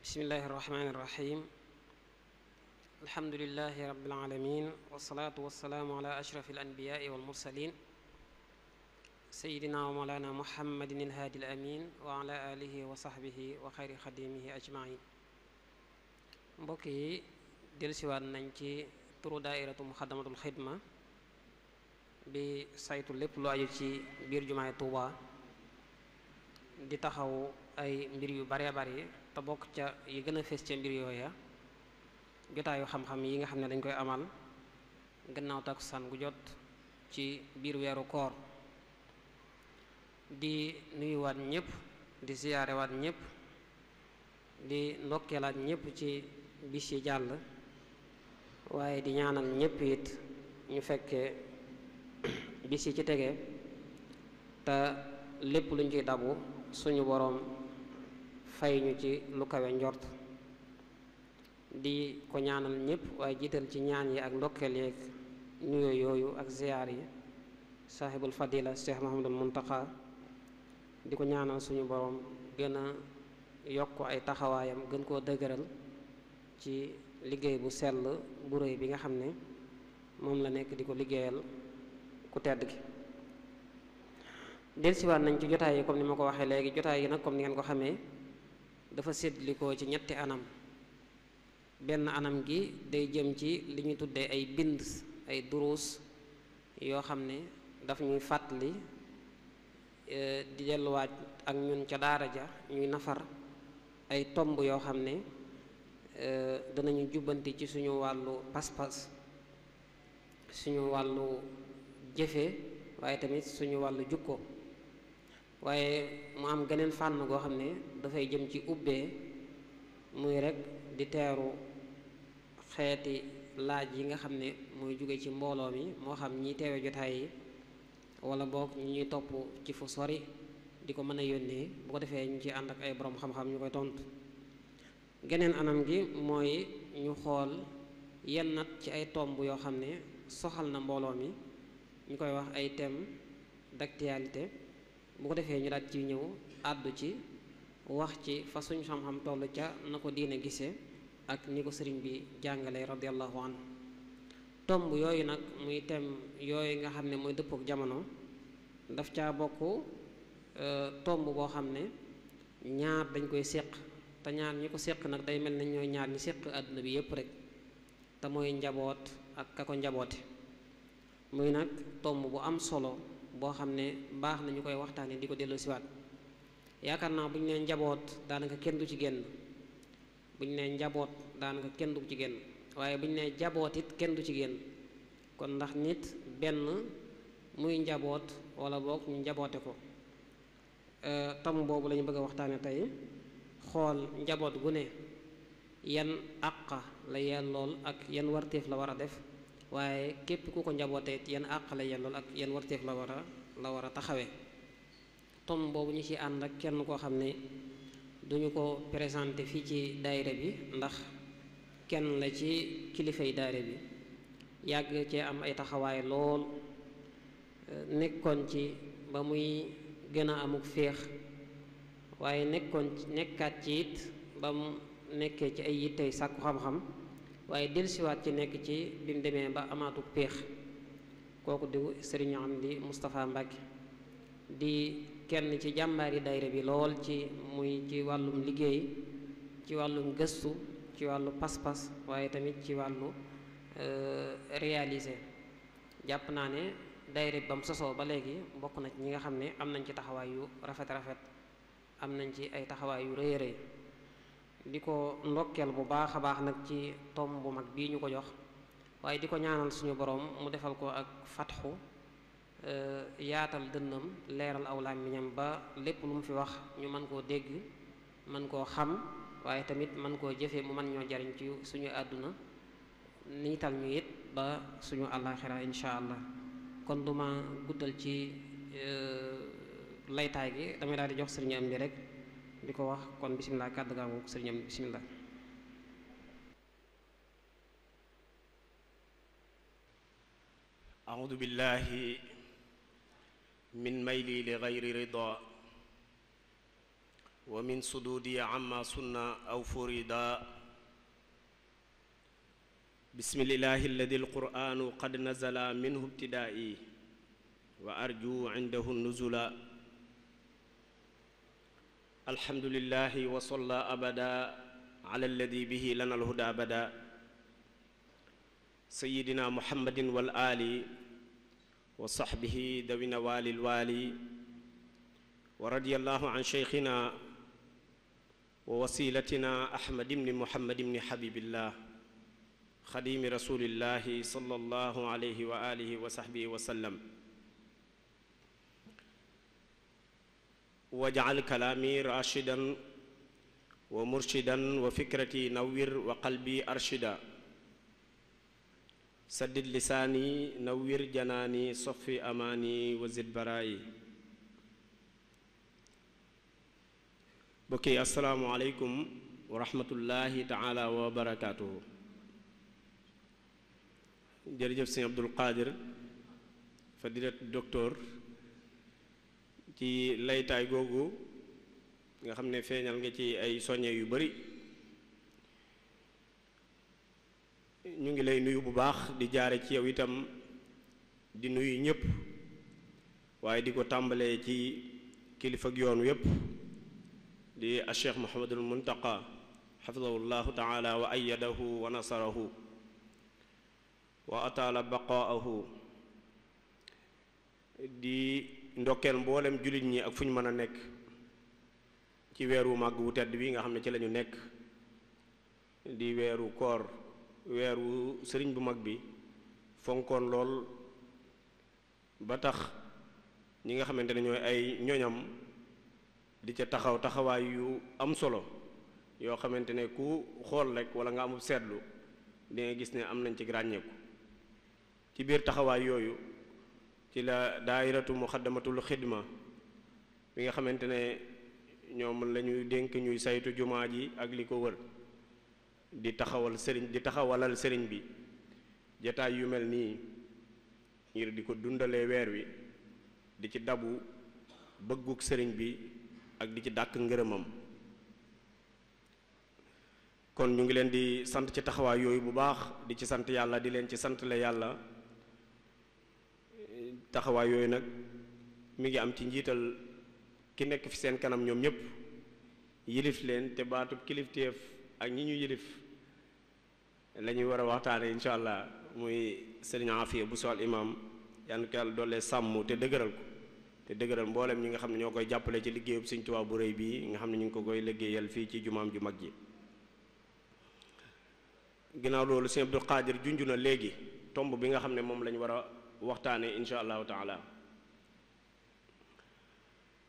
bismillahi irrahmani irrahim alhamdulilahi rabbil alamin wasalaatu wasalaamu ala ashrafi alanbiyaai walmursalin sayidina wa mawlana muhammadin alhaadi alamin wa ala alihi wa sahbihi wa xayri xadimihi ajmain mbokk yi dellusiwaat nañ ci turu daairatu muxaddamatul xidma bi saytu lépp lu aju ci biir jumaay Tuuba di taxaw ay mbir yu baree bari te bokk ca yi gën a fees ca mbir yooya jotaayu xam-xam yi nga xam ne dañ koy amal gannaaw takkusaan gu jot ci biir weeru koor di nuyuwaat ñëpp di ziyaarewaat ñëpp di ndokkeelaat ñëpp ci bis yi jàll waaye di ñaanal ñëpp it ñu fekkee bis yi ci tege te lépp luñ ciy dabu suñu boroom fay ñu ci lu kawe njort di ko ñaanal ñëpp waaye jiital ci ñaan yi ak ndokkeel yeeg nuyoo yooyu ak ziyaar yi saahibul fadila Cheikh Mahamadul Muntaqa di ko ñaanal suñu boroom gën a yokk ay taxawaayam gën koo dëgëral ci liggéey bu sell bu rëy bi nga xam ne moom la nekk di ko liggéeyal ku tedd gi dellusiwaat nañ ci jotaay yi comme ni ma ko waxee léegi jotaay yi nag comme ni ngeen ko xamee dafa séddlikoo ci ñetti anam benn anam gi day jëm ci li ñu tuddee ay bind ay duruus yoo xam ne daf ñuy fàttali di delluwaat ak ñun ca daara ja ñuy nafar ay tomb yoo xam ne danañu jubbanti ci suñu wàllu pas-pas suñu wàllu jëfe waaye tamit suñu wàllu jukko waaye mu am geneen fànn goo xam ne dafay jëm ci ubbee muy rekk di teeru xeeti laaj yi nga xam ne mooy jóge ci mbooloo mi moo xam ñi teewe jotaay yi wala boog ñi ñuy topp ci fu sori di ko mën a yónnee bu ko defee ñu ci ànd ak ay borom xam-xam ñu koy tontu geneen anam gi mooy ñu xool yenn nat ci ay tomb yoo xam ne soxal na mbooloo mi ñu koy wax ay thèmes d'actualité bu ko defee ñu daal ci ñëw àddu ci wax ci fa suñu xam-xam toll ca na ko diine gisee ak ni ko sëriñ bi jàngale radiallahu anhu tomb yooyu nag muy thème yooyu nga xam ne mooy dëppook jamono daf caa bokk tomb boo xam ne ñaar dañ koy séq te ñaar ñi ko séq nag day mel ne ñooy ñaar ñi séq àdduna bi yépp rek te mooy njaboot ak ka ko njaboote muy nag tomb bu am solo boo xam ne baax na ñu koy waxtaanee di ko dellu siwaat yaakaar naa bu ñu nee njaboot daanaka kenn du ci génn bu ñu nee njaboot daanaka kenn du ci génn waaye bu ñu nee jaboot it kenn du ci génn kon ndax nit benn muy njaboot wala boog ñu njaboote ko tomb boobu la ñu bëgg a waxtaane tey xool njaboot gu ne yan àq la yellool ak yan warteef la war a def waaye képp ku ko njabootee yan àq la yellool ak yan warteef la war a taxawee tomb boobu ñu ci ànd ak kenn koo xam ne duñu ko présenté fii ci daayira bi ndax kenn la ci kilifay daayira bi yàgg cee am ay taxawaay lool nekkoon ci ba muy gën a amuk féex waaye nekkaat ci it ba mu nekkee ci ay yittey sàkku xam-xam waaye dellusiwaat ci nekk ci bi mu demee ba amaatuk péex kooku di sëriñ Amdi Moustapha Mbacke di kenn ci jàmbaari daayira bi lool ci muy ci wàllum liggéey ci wàllum gëstu ci wàllu pas-pas waaye tamit ci wàllu réaliser jàpp naa ne daayira bi ba mu sosoo ba léegi bokk na ci ñi nga xam ne am nañ ci taxawaay yu rafet am nañ ci ay taxawaay yu rëy rëy di ko ndokkeel bu baax a baax nag ci tomb bu mag bii ñu ko jox waaye di ko ñaanal suñu borom mu defal ko ak fatxu yaatal dënnam leeral aw làmmiñam ba lépp lu mu fi wax ñu mën koo dégg mën koo xam waaye tamit mën koo jëfe mu mën ñoo jariñ ci suñu àdduna niital ñu it ba suñu àllaaxira insha allah kon duma guddal ci laytaay gi damay daal di jox sëriñ am bi rek di ko wax kon bisimilah kàddu gaa ngoog sëriñ am bisimilah. أعوذ بالله من ميلي لغير رضا wa min sududi amma sunna aw furida bismillahi alladi alqur'anu qad nazala minhu ibtidaa'i wa arju indahu nuzula alhamdulillahi wa salla abada ala alladi bihi lana alhuda abada sayyidina muhammadin wal ali wa sahbihi dawina walil wali wa radiyallahu an sheykhina wa wasilatina ahmad ibni muhammad ibni habibillah xadimi rasulillahi sallallahu alayhi wa alihi wa sahbihi wa sallam waj'al kalaami rashidan wa murshidan wa fikrati nawwir wa qalbi arshida saddid lisaani nawwir janaani soffi amaani wa zid baraayi bokki assalaamu aleykum wa rahmatullahi taala wa barakaatuhu jërëjëf sëñ Abdul Qadir fadilat docteur ci laytaay googu nga xam ne feeñal nga ci ay soññe yu bari ñu ngi lay nuyu bu baax di jaare ci yow itam di nuyu ñépp waaye di ko tàmbalee ci kilifa ak yoon yépp di a Cheikh Muhammadul Muntaqa xafidahullahu taala wa ayyadahu wa nasarahu wa ataala baqaahu di ndokkeel mboolem jullit ñi ak fu ñu mën a nekk ci weeru màgg wu tedd bi nga xam ne ci lañu nekk di weeru koor weeru sëriñ bu mag bi fonkoon lool ba tax ñi nga xamante ne ñooy ay ñoñam di ca taxaw taxawaay yu am solo yoo xamante ne ku xool rek wala nga amul seetlu di nga gis ne am nañ ci ràññeeku ci biir taxawaay yooyu ci la daayiratu muxaddamatul xidma bi nga xamante ne ñoom la ñuy dénk ñuy saytu jumaa ji ak li ko wër di taxawalal sëriñ bi jataay yu mel nii ngir di ko dundalee weer wi di ci dabu bëgguk sëriñ bi ak di ci dàkk ngërëmam kon ñu ngi leen di sant ci taxawaay yooyu bu baax di ci sant yàlla di leen ci santle yàlla taxawaay yooyu nag mi ngi am ci njiital ki nekk fi seen kanam ñoom ñépp yilif leen te baatub kilifteef ak ñi ñu yilif la ñuy war a waxtaane incha allah muy sëriñ Afiya bu sol imam yal na ko yàlla doole sàmm te dëgëral ko te dëgëral mboolem ñi nga xam ne ñoo koy jàppale ci liggéeyub Sëriñ Tuubaa bu rëy bii nga xam ne ñu ngi ko koy liggéeyal fii ci jumaam ju mag ji ginnaaw loolu Sëriñ Abdul Qadir junju na léegi tomb bi nga xam ne moom la ñu war a waxtaane insha allahu taala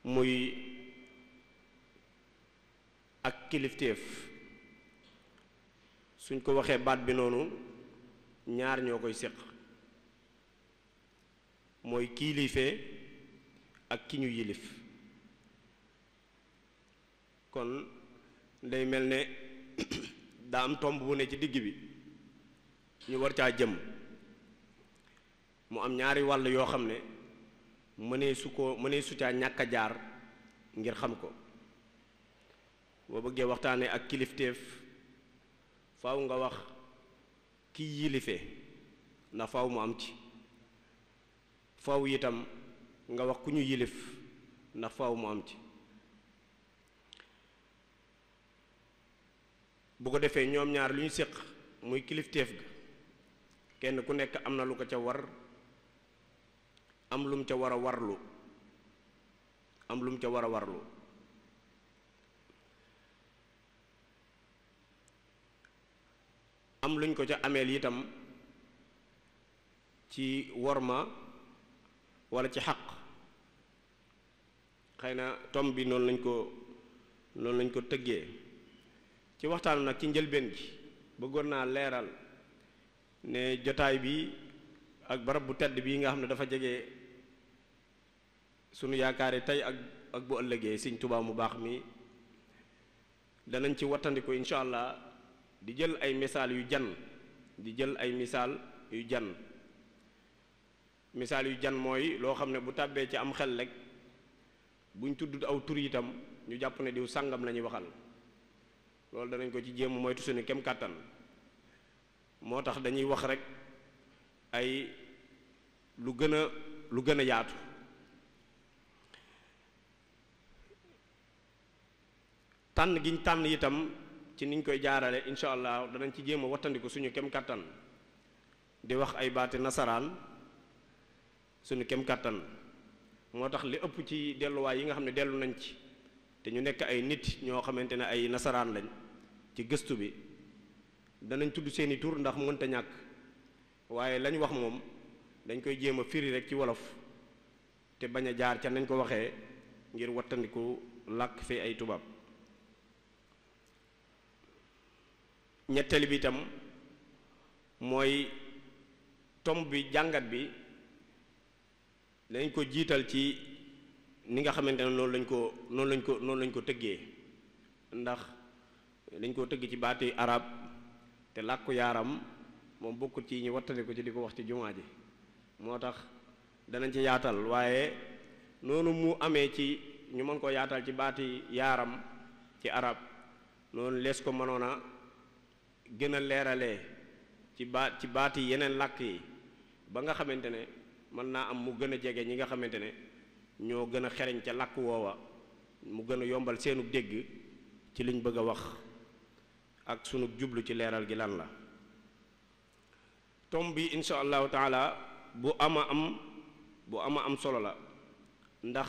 muy ak kilifteef suñ ko waxee baat bi noonu ñaar ñoo koy séq mooy kilife ak ki ñu yilif kon day mel ne daa am tomb bu ne ci digg bi ñu war caa jëm mu am ñaari wàll yoo xam ne mënee su caa ñàkk a jaar ngir xam ko boo bëggee waxtaane ak kilifteef faaw nga wax ki yilife ndax faaw mu am ci faaw itam nga wax ku ñu yilif ndax faaw mu am ci bu ko defee ñoom ñaar lu ñu séq muy kilifteef ga kenn ku nekk am na lu ko ca war am lu mu ca war a warlu am luñ ko ca ameel itam ci worma walla ci xaq xëy na tom bi noonu lañ ko tëggee ci waxtaan nag ci njëlbeen gi bëggoon naa leeral ne jotaay bi ak barab bu tedd bii nga xam ne dafa jege sunu yaakaar yi tey ak bu ëllëgee Sëriñ Tuubaa mu baax mi danañ ci wattandiku incha allah di jël ay misaal yu jan mooy loo xam ne bu tàbbee ci am xel rek buñ tudd aw tur itam ñu jàpp ne diw sàngam la ñuy waxal loolu danañ ko ci jéem moytu suñu kem kàttan moo tax dañuy wax rek ay lu gën a yaatu. tànn giñ tànn itam ci niñ koy jaarale incha allah danañ ci jéem a wattandiku suñu kem kàttan di wax ay baati nasaraan suñu kem kàttan moo tax li ëpp ci delluwaay yi nga xam ne dellu nañ ci te ñu nekk ay nit ñoo xamante ne ay nasaraan lañ ci gëstu bi danañ tudd seeni tur ndax mënta ñàkk waaye lañ wax moom dañ koy jéem a firi rek ci wolof te bañ a jaar ca nañ ko waxee ngir wattandiku làkk fi ay tubaab. ñetteel bi itam mooy tomb bi jàngat bi dañ ko jiital ci ni nga xamante ne noonu lañ ko tëggee ndax dañ koo tëgg ci baati arab te làkku yaaram moom bokkut ci ñi wattandi ko ci di ko wax ci jumaa ji moo tax danañ ci yaatal waaye noonu mu amee ci ñu mën koo yaatal ci baati yaaram ci arab noonu lees ko mënoon a gën a leeralee ci baati yeneen làkk yi ba nga xamante ne mën naa am mu gën a jege ñi nga xamante ne ñoo gën a xereñ ca làkk woowa mu gën a yombal seenu dégg ci liñ bëgg a wax ak sunu jublu ci leeral gi lan la. tomb bi insha allahu taala bu ama am solo la ndax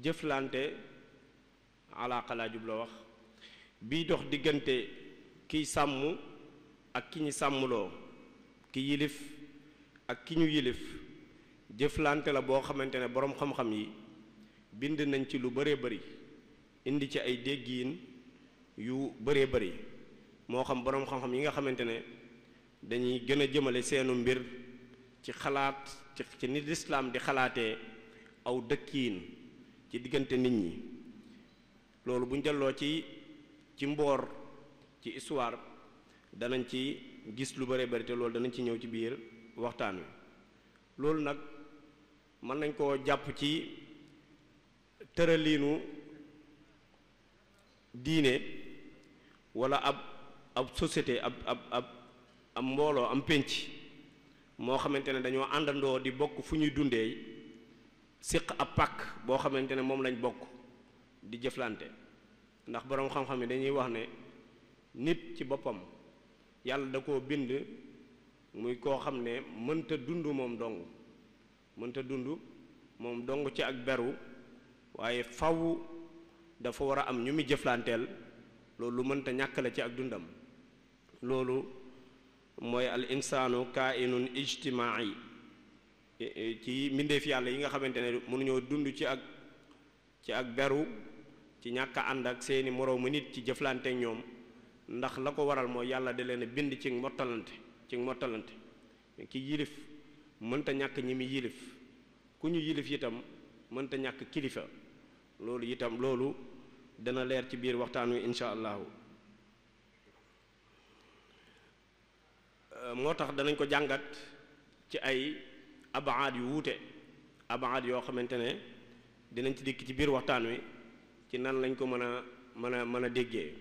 jëflante alaaqa laa jubloo wax bii dox diggante kiy sàmm ak ki ñu sàmmloo ki yilif ak ki ñu yilif jëflante la boo xamante ne boroom xam-xam yi bind nañ ci lu bëree bëri indi ci ay déggiin yu bëree bëri moo xam boroom xam-xam yi nga xamante ne dañuy gën a jëmale seenu mbir ci xalaat ci nit lislaam di xalaatee aw dëkkiin ci diggante nit ñi loolu bu ñu delloo ci mboor ci histoire danañ ci gis lu bëree bëri te loolu danañ ci ñëw ci biir waxtaan wi loolu nag mën nañ koo jàpp ci tëraliinu diine walla ab société ab mbooloo am pénc moo xamante ne dañoo àndandoo di bokk fu ñuy dundee séq ab pàkk boo xamante ne moom lañ bokk di jëflante ndax boroom xam-xam yi dañuy wax ne nit ci boppam yàlla da koo bind muy koo xam ne mënta dund moom dong ci ak beru waaye faw dafa war a am ñu muy jëflanteel loolu lu mënta ñàkk la ci ak dundam loolu mooy al insaanu kainun ijtimaai ci mbindeef yàlla yi nga xamante ne mënuñoo dund ci ak beru ci ñàkk a ànd ak seeni moroomu nit ci jëflante ak ñoom ndax la ko waral mooy yàlla da leen bind ci mottalante ki yilif mënta ñàkk ñi mi yilif ku ñu yilif itam mënta ñàkk kilifa loolu dana leer ci biir waxtaan wi insha allahu moo tax danañ ko jàngat ci ay abaad yu wuute abaad yoo xamante ne dinañ ci dikk ci biir waxtaan wi ci nan lañ ko mën a déggee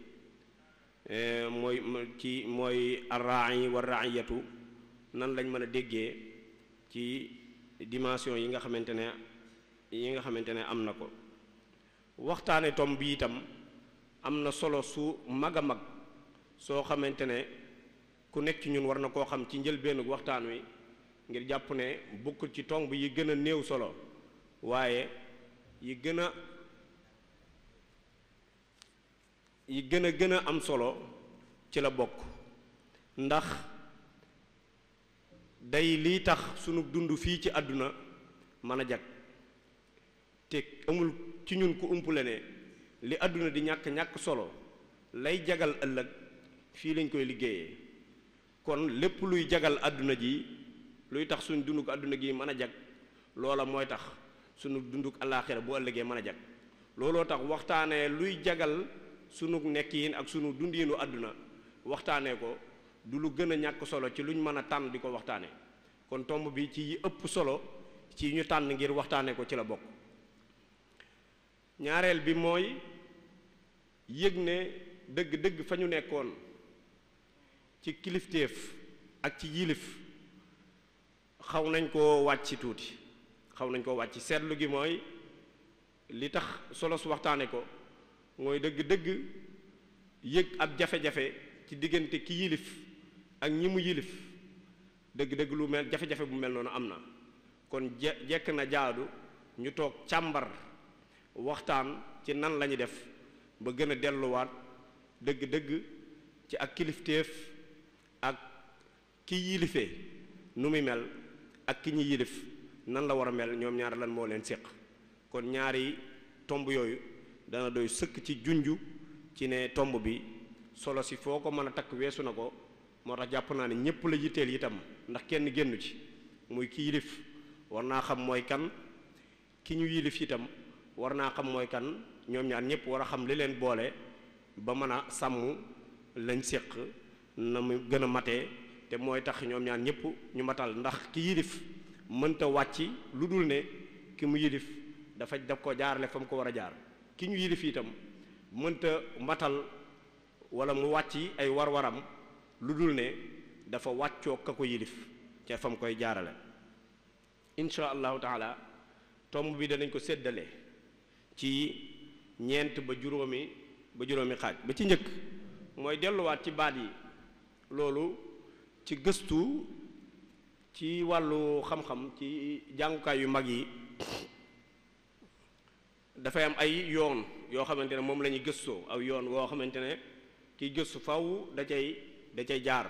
mooy arra'i wa ra'iyatu nan lañ mën a déggee ci dimension yi nga xamante ne am na ko waxtaane tom bi itam am na solo su mag a mag soo xamante ne ku nekk ci ñun war na koo xam ci njëlbéenu waxtaan wi ngir jàpp ne bokkul ci tomb yi gën a néew solo waaye yi gën a am solo ci la bokk ndax day lii tax sunu dund fii ci àdduna mën a jag te amul ci ñun ku umpule ne li àdduna di ñàkk solo lay jagal ëllëg fii lañ koy liggéeyee kon lépp luy jagal àdduna ji luy tax suñu dunduk àdduna gi mën a jag loola mooy tax sunu dunduk àllaaxira bu ëllëgee mën a jag looloo tax waxtaanee luy jagal sunu nekkiin ak sunu dundiinu àdduna waxtaanee ko du lu gën a ñàkk solo ci luñ mën a tànn di ko waxtaanee kon tomb bi ci yi ëpp solo ci ñu tànn ngir waxtaanee ko ci la bokk ñaareel bi mooy yëg ne dëgg-dëgg fa ñu nekkoon ci kilifteef ak ci yilif xaw nañ koo wàcc tuuti xaw nañ koo wàcc seetlu gi mooy li tax solo su waxtaane ko mooy dëgg-dëgg yëg ab jafe-jafe ci diggante ki yilif ak ñi mu yilif dëgg-dëgg lu mel jafe-jafe bu mel noonu am na kon jekk na jaadu ñu toog càmbar waxtaan ci nan lañu def ba gën a delluwaat dëgg-dëgg ci ak kilifteef ak ki yilifee nu muy mel ak ki ñi yilif nan la war a mel ñoom ñaar lan moo leen séq kon ñaari tomb yooyu dana doy sëkk ci junju ci ne tomb bi solo si foo ko mën a takk weesu na ko moo tax jàpp naa ne ñépp la yitteel itam ndax kenn génnu ci muy ki yilif war naa xam mooy kan ki ñu yilif itam war naa xam mooy kan ñoom ñaar ñépp war a xam li leen boole ba mën a sàmm lañ séq na mu gën a matee te mooy tax ñoom ñaar ñépp ñu matal ndax ki yilif mënta wàcc lu dul ne ki mu yilif dafa daf ko jaarale fa mu ko war a jaar ki ñu yilif itam mënta matal wala mu wàcc ay war-waram lu dul ne dafa wàccoo ka ko yilif ca fa mu koy jaarale insha allahu taala tomb bi danañ ko séddale ci ñeent ba juróomi xaaj ba ci njëkk mooy delluwaat ci baat yi loolu ci gëstu ci wàllu xam-xam ci jàngukaay yu mag yi dafay am ay yoon yoo xamante ne moom la ñuy gëstoo aw yoon woo xamante ne kiy gëstu faw da cay jaar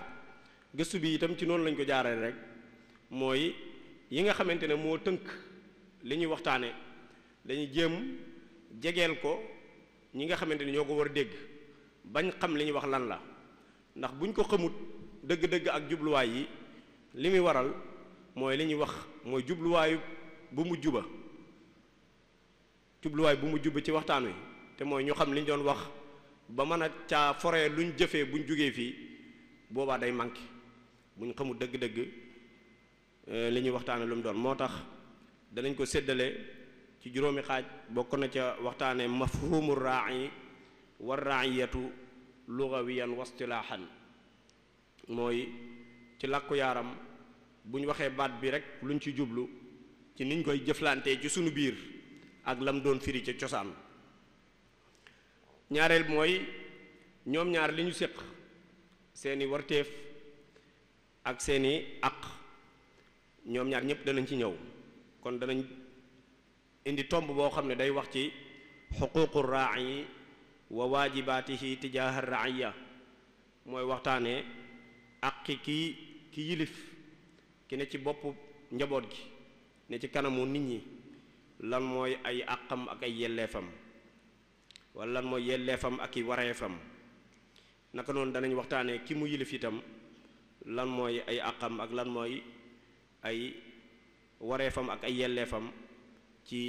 gëstu bi itam ci noonu lañ ko jaarale rek mooy yi nga xamante ne moo tënk li ñuy waxtaane dañuy jéem jegeel ko ñi nga xamante ne ñoo ko war a dégg bañ xam li ñuy wax lan la ndax buñ ko xamut dëgg-dëgg ak jubluwaay yi li muy waral mooy li ñuy wax mooy jubluwaayu bu mujj ba ci waxtaan wi te mooy ñu xam li ñu doon wax ba mën a caa foree luñ jëfee buñ jógee fii boobaa day manqué buñ xamul dëgg-dëgg li ñuy waxtaane lu mu doon moo tax danañ ko séddale ci juróomi xaaj bokk na ca waxtaane mafhumu raa'i war raa'iyatu lugawiyan wastilaahan mooy ci làkku yaaram bu ñu waxee baat bi rek luñ ci jublu ci niñ koy jëflantee ci sunu biir ak lam doon firi ca cosaan ñaareel mooy ñoom ñaar li ñu séq seeni warteef ak seeni àq ñoom ñaar ñépp danañ ci ñëw kon danañ indi tomb boo xam ne day wax ci xuququ raa'i wa waajibaatihi tijaaha ra'iya mooy waxtaanee àqi ki yilif ki ne ci boppu njaboot gi ne ci kanamu nit ñi lan mooy ay àqam ak ay yelleefam wala lan mooy yelleefam ak i wareefam naka noonu danañ waxtaanee ki mu yilif itam lan mooy ay àqam ak lan mooy ay wareefam ak ay yelleefam ci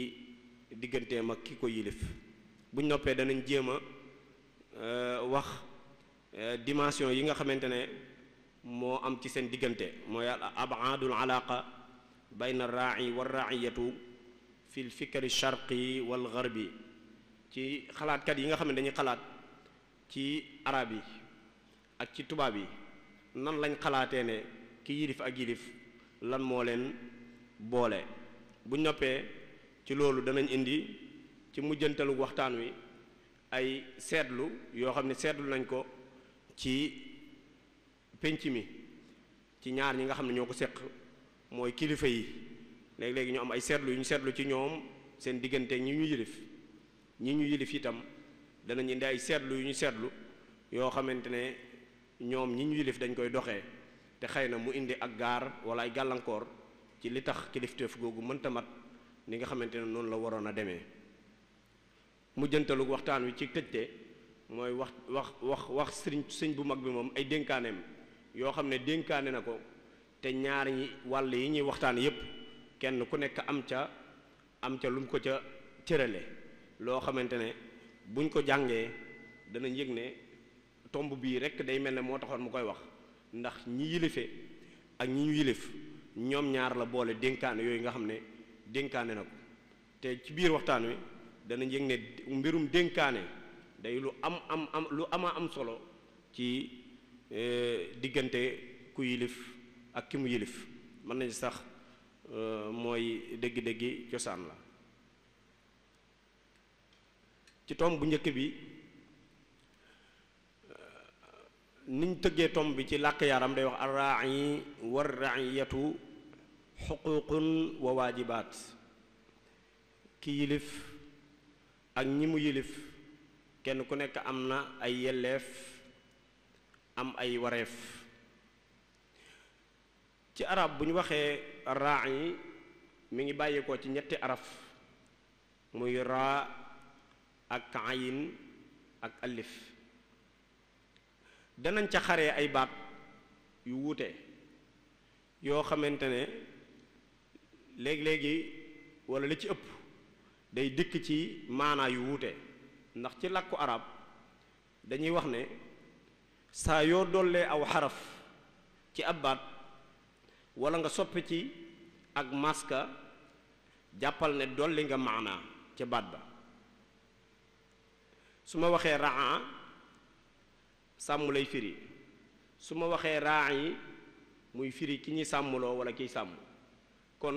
digganteem ak ki ko yilif buñ noppee danañ jéem a wax dimension yi nga xamante ne moo am ci seen diggante mooy abaadul alaqa bayna raa'i wa raa'iyatu fi l fikri sharqi wal gharbi ci xalaatkat yi nga xam ne dañuy xalaat ci arab yi ak ci tubaab yi nan lañ xalaatee ne ki yilif ak yilif lan moo leen boole buñ noppee ci loolu danañ indi ci mujjantalu waxtaan wi ay seetlu yoo xam ne seetlu nañ ko ci penc mi ci ñaar ñi nga xam ne ñoo ko seq mooy kilifa yi léegi-léegi ñu am ay seetlu yu ñu seetlu ci ñoom seen diggante ñi ñu yilif itam danañ indi ay seetlu yu ñu seetlu yoo xamante ne ñoom ñi ñu yilif dañ koy doxee te xëy na mu indi ak gaar wala ay gàllankoor ci li tax kilifteef googu mënta mat ni nga xamante ne noonu la waroon a demee mujjantalu waxtaan wi ci tëjte mooy wax sëñ bu mag bi moom ay dénkaaneem yoo xam ne dénkaane na ko te ñaar ñi wàll yi ñuy waxtaan yépp kenn ku nekk am ca lu mu ko ca cërale loo xamante ne buñ ko jàngee danañ yëg ne tomb bii rekk day mel ne moo taxoon mu koy wax ndax ñi yilife ak ñi ñu yilif ñoom ñaar la boole dénkaane yooyu nga xam ne dénkaane na ko te ci biir waxtaan wi dana yëg ne mbirum dénkaane day lu am solo ci diggante ku yilif ak ki mu yilif mën nañ sax mooy dëgg-dëggi cosaan la. ci tomb bu njëkk bi niñ tëggee tomb bi ci làkk yaram day wax ar-raa'i war-ra'iyatu xuququn wa waajibaat ki yilif ak ñi mu yilif kenn ku nekk am na ay yelleef am ay wareef. ci arab bu ñu waxee ar-raa'i mi ngi bàyyeekoo ci ñetti araf muy raa ak ayin ak alif. danañ ca xaree ay baat yu wuute yoo xamante ne léegi-léegi walla li ci ëpp day dikk ci maanaa yu wuute ndax ci làkku arab dañuy wax ne saa yoo dollee aw xaraf ci ab baat walla nga soppi ci ak maska jàppal ne dolli nga maanaa ca baat ba. su ma waxee raa sàmm lay firi su ma waxee raa yi muy firi ki ñuy sàmmloo wala kiy sàmm kon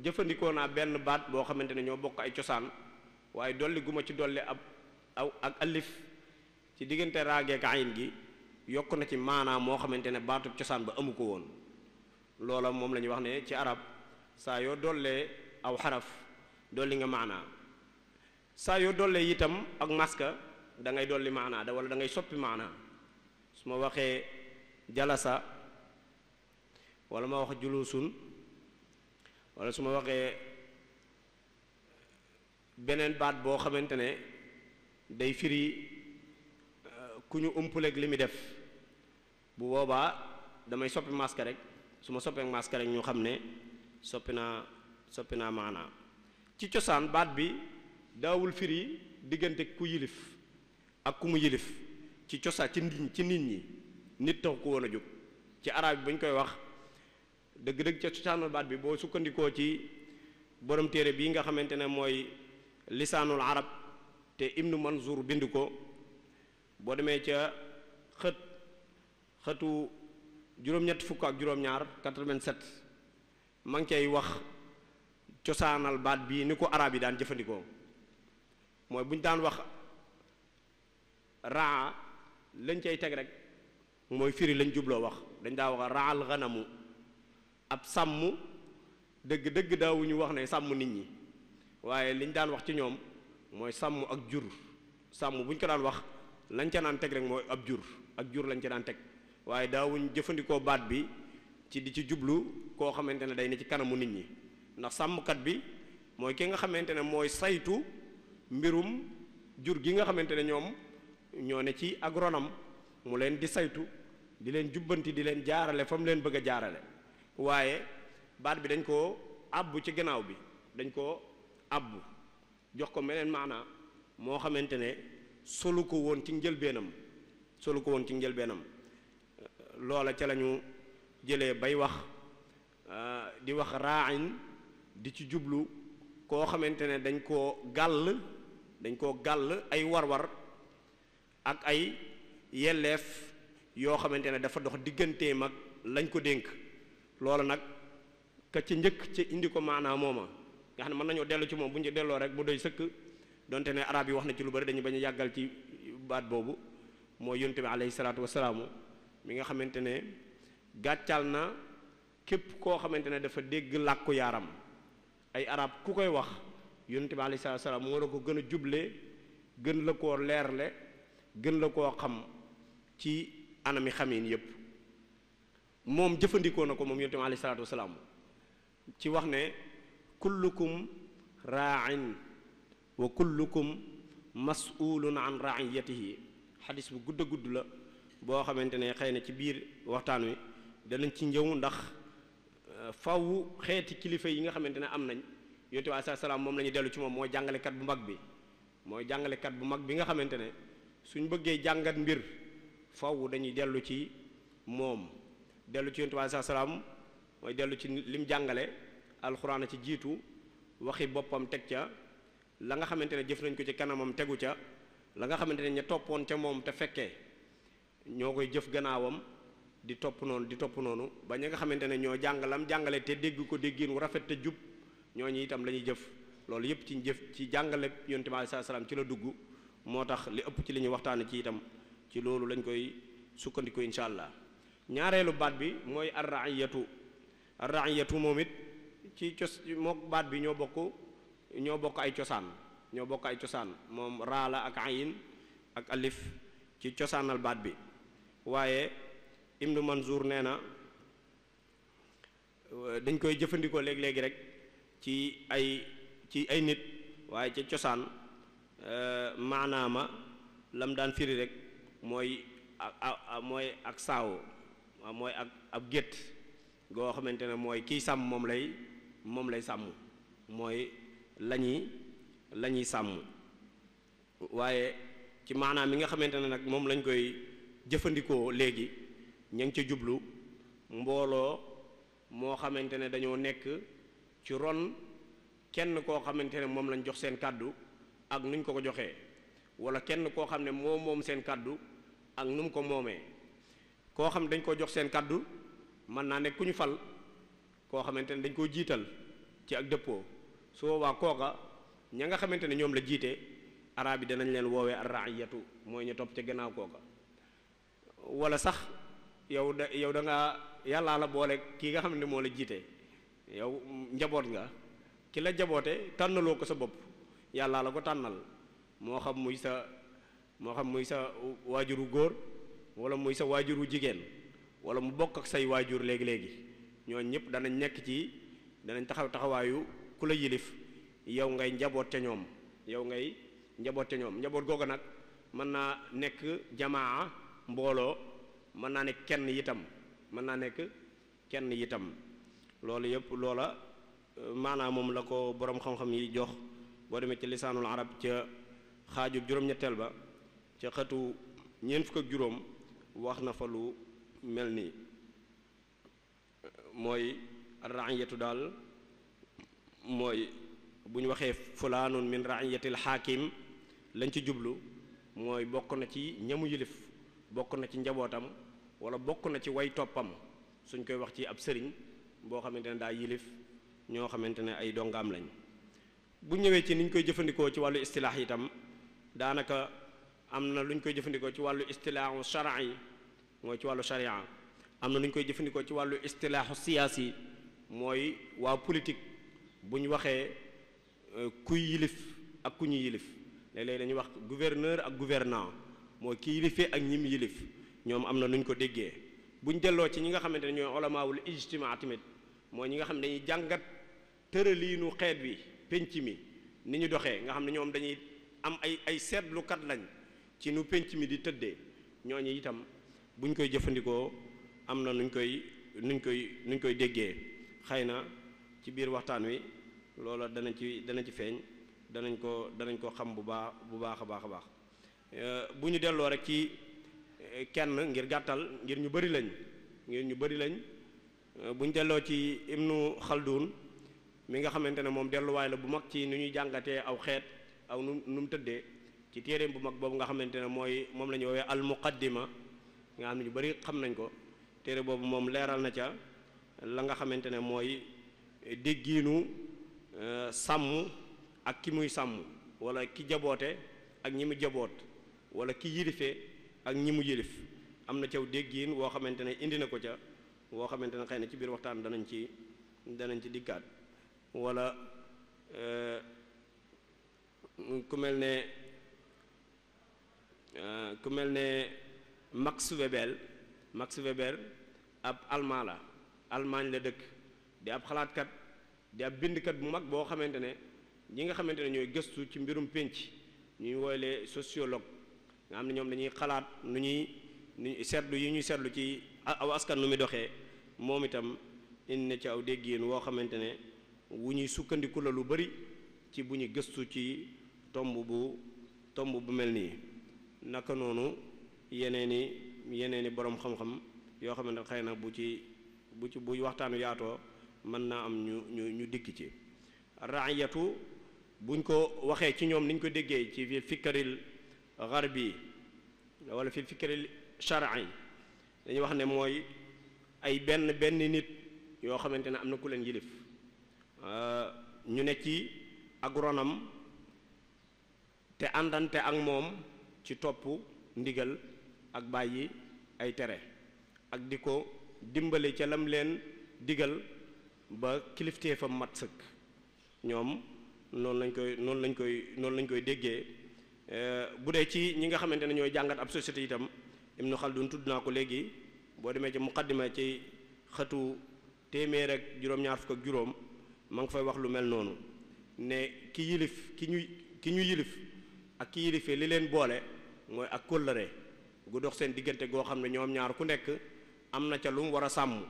jëfandikoo naa benn baat boo xamante ne ñoo bokk ay cosaan waaye dolli gu ma ci dolli ak alif ci diggante raageek ayin gi yokk na ci maanaa moo xamante ne baatu cosaan ba amu ko woon. loola moom la ñuy wax ne ci arab saa yoo dollee aw xaraf dolli nga maanaa saa yoo dollee itam ak maska da ngay dolli maanaa wala da ngay soppi maanaa. su ma waxee jalasa wala ma wax julusun wala su ma waxee beneen baat boo xamante ne day firi ku ñu umpaleeg li muy def bu boobaa damay soppi maska rek su ma soppee maska rek ñu xam ne soppi naa maanaa. ci cosaan baat bi daawul firi diggante ku yilif ak ku mu yilif ci cosaan ci nit ñi nit tax ko woon a jóg. ci arab bi bu ñu koy wax dëgg-dëgg ca cosaanul baat bi boo sukkandikoo ci borom téere bii nga xamante ne mooy lisaanul arab te ibnu manzour bind ko boo demee ca xëtu juróom-ñett fukk ak juróom-ñaar 87 ma ngi cay wax cosaanal baat bii ni ko arab yi daan jëfandikoo mooy bu ñu daan wax raa lañ cay teg rek mooy firi lañ jubloo wax dañ daa wax raal xanamu ab sàmm dëgg-dëgg daawuñu wax ne sàmm nit ñi waaye liñ daan wax ci ñoom mooy sàmm ak jur sàmm bu ñu ko daan wax lañ ca daan teg rek mooy ab jur ak jur lañ ca daan teg waaye daawuñ jëfandikoo baat bi ci di ci jublu koo xamante ne day ne ci kanamu nit ñi ndax sàmmkat bi mooy ki nga xamante ne mooy saytu mbirum jur gi nga xamante ne ñoom ñoo ne ci agronome mu leen di saytu di leen jubbanti di leen jaarale fa mu leen bëgg a jaarale waaye baat bi dañ koo àbbu ci gannaaw bi dañ koo àbbu jox ko meneen maanaa moo xamante ne solu ko woon ci njëlbeenam loola ca lañu jëlee bay wax di wax raain di ci jublu koo xamante ne dañ koo gàll ay war-war ak ay yelleef yoo xamante ne dafa dox digganteem ak lañ ko dénk loolu nag ka ci njëkk ci indi ko maanaa mooma nga xam ne mën nañoo dellu ci moom bu ñu delloo rek mu doy sëkk donte ne arab yi wax na ci lu bari dañu bañ a yàggal ci baat boobu mooy yonent bi alayhi salaatu wasalaamu mi nga xamante ne gàccal na képp koo xamante ne dafa dégg làkku yaaram ay arab ku koy wax yonent bi alayhi salaatu wasalaam moo la ko gën a juble gën la koo leerle gën la koo xam ci anami xamiin yépp moom jëfandikoo na ko moom yonent bi alayhi salaatu wasalaam ci wax ne kullukum raa'in wa kullukum mas'ulun an ra'iyatihi xadis bu gudd a gudd la boo xamante ne xëy na ci biir waxtaan wi danañ ci njëw ndax faw xeeti kilifa yi nga xamante ne am nañ yonent bi alayhi salaam moom la ñuy dellu ci moom mooy jàngalekat bu mag bi nga xamante ne suñ bëggee jàngat mbir faw dañuy dellu ci moom dellu ci yonent bi alayhi salaam mooy dellu ci lim jàngale alxuraan ci jiitu waxi boppam teg ca la nga xamante ne jëf nañ ko ci kanamam tegu ca la nga xamante ne ña toppoon ca moom te fekkee ñoo koy jëf gannaawam di topp noonu ba ña nga xamante ne ñoo jàngalam jàngale te dégg ko déggin wu rafet te jub ñooñu itam la ñuy jëf loolu yépp ci jàngale yonent bi sallallahu alayhi wasallam ci la dugg moo tax li ëpp ci li ñuy waxtaane ci itam ci loolu lañ koy sukkandiku insha allah ñaareelu baat bi mooy ar-ra'iyatu moom it ci mook baat bi ñoo bokk ay cosaan moom raala ak ayin ak alif ci cosaanal baat bi waaye Ibnu Manzour nee na dañ koy jëfandikoo léegi rek ci ay nit waaye ci cosaan maanaama lam daan firi rek mooy ak saawo mooy ak ab gétt goo xamante ne mooy kiy sàmm moom lay sàmm mooy lañuy sàmm waaye ci maanaam mi nga xamante ne nag moom lañ koy jëfandikoo léegi ña ngi ca jublu mbooloo moo xamante ne dañoo nekk ci ron kenn koo xamante ne moom lañ jox seen kàddu ak nuñ ko joxee wala kenn koo xam ne moom seen kàddu ak nu mu ko moomee koo xam dañ ko jox seen kàddu mën naa nekk ku ñu fal koo xamante ne dañ koo jiital ci ak dëppoo su boobaa kooka ña nga xamante ne ñoom la jiite arab yi danañ leen woowee ar-ra'iyatu mooy ñu topp ca gannaaw kooka wala sax yow da nga yàllaa la boole kii nga xam ne moo la jiite yow njaboot nga ki la jaboote tànnaloo ko sa bopp yàllaa la ko tànnal moo xam muy sa waajuru góor wala muy sa waajuru jigéen wala mu bokk ak say waajur léegi ñooñ ñëpp danañ taxawaayu ku la yilif yow ngay njaboot ca ñoom njaboot googu nag mën naa nekk jamaa mbooloo mën naa nekk kenn itam loolu yëpp loola maanaam moom la ko boroom xam-xam yi jox boo demee ci lisaanul arab ca xaajub juróom-ñetteel ba ca xëtu ñeent fukk ak juróom wax na fa lu mel nii mooy ra'iyatu daal mooy bu ñu waxee fulaanun min ra'iyatil xaakim lañ ci jublu mooy bokk na ci ñamu yilif bokk na ci njabootam wala bokk na ci way toppam suñ koy wax ci ab sëriñ boo xamante ne daa yilif ñoo xamante ne ay dongaam lañ bu ñëwee ci niñ koy jëfandikoo ci wàllu istilaax itam daanaka am na lu ñu koy jëfandikoo ci wàllu istilaaxu shar'i mooy ci wàllu sharia am na lu ñu koy jëfandikoo ci wàllu istilaaxu siyaasi mooy waa politique bu ñu waxee kuy yilif ak ku ñu yilif léeg-léeg dañuy wax gouverneur ak gouvernant mooy ki yilifee ak ñim yilif ñoom am na nu ñu ko déggee bu ñu delloo ci ñi nga xamante ne ñooy ulamaawul ijtimaa tamit mooy ñi nga xam ne dañuy jàngat tëraliinu xeet wi penc mi ni ñu doxee nga xam ne ñoom dañuy am ay seetlukat lañ ci nu penc mi di tëddee ñooñu itam bu ñu koy jëfandikoo am na nuñ koy déggee xëy na ci biir waxtaan wi loola dana ci feeñ danañ ko xam bu baax a baax bu ñu delloo rek ci kenn ngir gàttal ngir ñu bari lañ bu ñu delloo ci Ibnu Khaldun mi nga xamante ne moom delluwaay la bu mag ci nu ñuy jàngatee aw xeet aw nu mu tëddee ci téereem bu mag boobu nga xamante ne moom la ñu woowee al muqaddima nga xam ne ñu bari xam nañ ko téere boobu moom leeral na ca la nga xamante ne mooy déggiinu sàmm ak ki muy sàmm wala ki jaboote ak ñi mu jaboot wala ki yilife ak ñi mu yilif am na caw déggiin woo xamante ne indi na ko ca woo xamante ne xëy na ci biir waxtaan danañ ci dikkaat wala ku mel ne Max Weber ab Allemagne la dëkk di ab xalaatkat di ab bindkat bu mag boo xamante ne ñi nga xamante ne ñooy gëstu ci mbirum pénc ñuy woyle sociologue nga xam ne ñoom dañuy xalaat nu ñuy seetlu ci aw askan nu muy doxee moom itam indi na ci aw déggin woo xamante ne wu ñuy sukkandiku la lu bari ci bu ñu gëstu ci tomb bu mel nii naka noonu yeneeni boroom xam-xam yoo xamante ne xëy na bu waxtaanu yaatoo mën naa am ñu dikk ci raayatu buñ ko waxee ci ñoom niñ ko déggee ci fi fikkaril garbi wala fi fikkaril shar'i dañuy wax ne mooy ay benn nit yoo xamante ne am na ku leen yilif ñu ne ci ak ronam te àndante ak moom ci topp ndigal ak bàyyi ay tere ak di ko dimbali ca lam leen digal ba kilifteefam mat sëkk ñoom noonu lañ koy déggee bu dee ci ñi nga xamante ne ñooy jàngat ab société itam Ibnu Khaldun tudd naa ko léegi boo demee ci muqaddima ci xëtu téeméer ak juróom-ñaar fukk ak juróom ma nga fay wax lu mel noonu ne ki ñu yilif ak ki yilifee li leen boole mooy ak kóllëre gu dox seen diggante goo xam ne ñoom ñaar ku nekk am na ca lu mu war a sàmm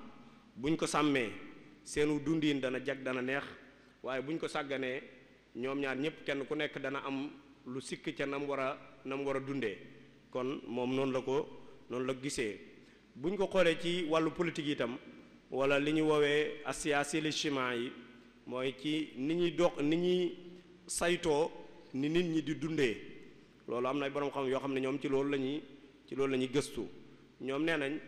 buñ ko sàmmee seenu dundiin dana jag dana neex waaye buñ ko sàgganee ñoom ñaar ñëpp kenn ku nekk dana am lu sikk ca na mu war a dundee kon moom noonu la gisee buñ ko xoolee ci wàllu politique itam wala li ñu woowee asiyaasi lijtimaa yi mooy ci ni ñuy saytoo ni nit ñi di dundee loolu am na ay borom xam yoo xam ne ñoom ci loolu la ñuy gëstu ñoom nee nañ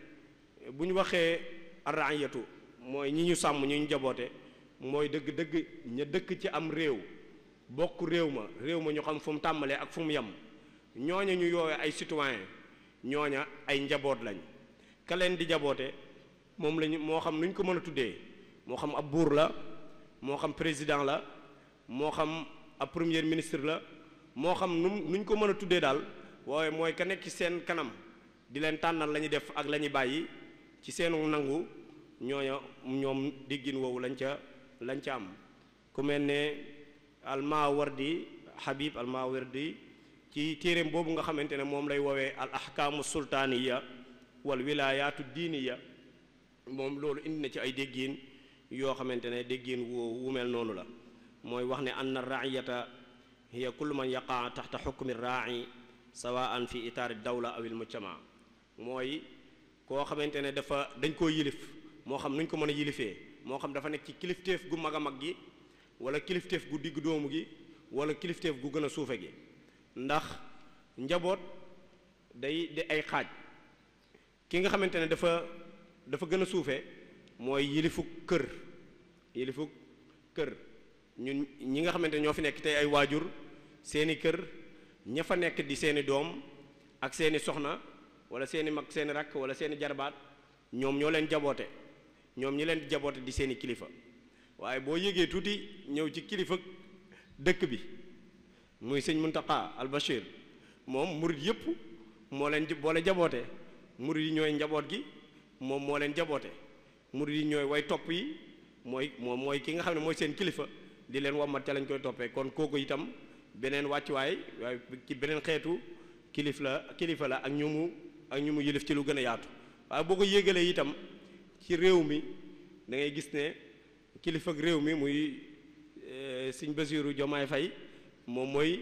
bu ñu waxee arraayatu mooy ñi ñu sàmm ñu jaboote mooy dëgg-dëgg ña dëkk ci am réew bokk réew ma ñu xam fu mu tàmbalee ak fu mu yem ñooña ñu yoowee ay citoyen ñooña ay njaboot lañ ka leen di jaboote moom lañu moo xam nu ñu ko mën a tuddee moo xam ab buur la moo xam président la moo xam ab premier ministre la moo xam nu ñu ko mën a tuddee daal waaye mooy ka nekk ci seen kanam di leen tànnal la ñuy def ak la ñuy bàyyi ci seenu nangu ñoom diggin woowu lañ ca am ku mel ne al-Mawardi Habib al-Mawardi ci téereem boobu nga xamante ne moom lay woowee al ahkaamu sultaaniya wal wilaayaatu diiniya moom loolu indi na ci ay déggiin yoo xamante ne déggiin wu mel noonu la mooy wax ne anna raiyata hiya kullu man yaqa taxta xukmi raai sawaan fi itaari dawla aw il mujtama mooy koo xamante ne dañ koo yilif moo xam nuñ ko mën a yilifee moo xam dafa nekk ci kilifteef gu mag a mag gi wala kilifteef gu digg doomu gi wala kilifteef gu gën a suufe gi ndax njaboot day ay xaaj ki nga xamante ne dafa gën a suufe mooy yilifu kër ñun ñi nga xamante ne ñoo fi nekk tey ay waajur seeni kër ña fa nekk di seeni doom ak seeni soxna wala seeni mag seeni rakk wala seeni jarbaat ñoom ñoo leen jaboote ñoom ñi leen di jaboote di seeni kilifa waaye boo yégee tuuti ñëw ci kilifa dëkk bi muy sëñ Muntaqa al Bachir moom murid yëpp moo leen boole jaboote murid yi ñooy njaboot gi moom moo leen jaboote murid yi ñooy way topp yi mooy ki nga xam ne mooy seen kilifa di leen wammat ca lañ koy toppee kon kooku itam beneen wàccuwaay waaye ci beneen xeetu kilifa la ak ñu mu yilif ci lu gën a yaatu waaye boo ko yégalee itam ci réew mi da ngay gis ne kilifa ak réew mi muy sëñ Basiiru Jomaay Fay moom mooy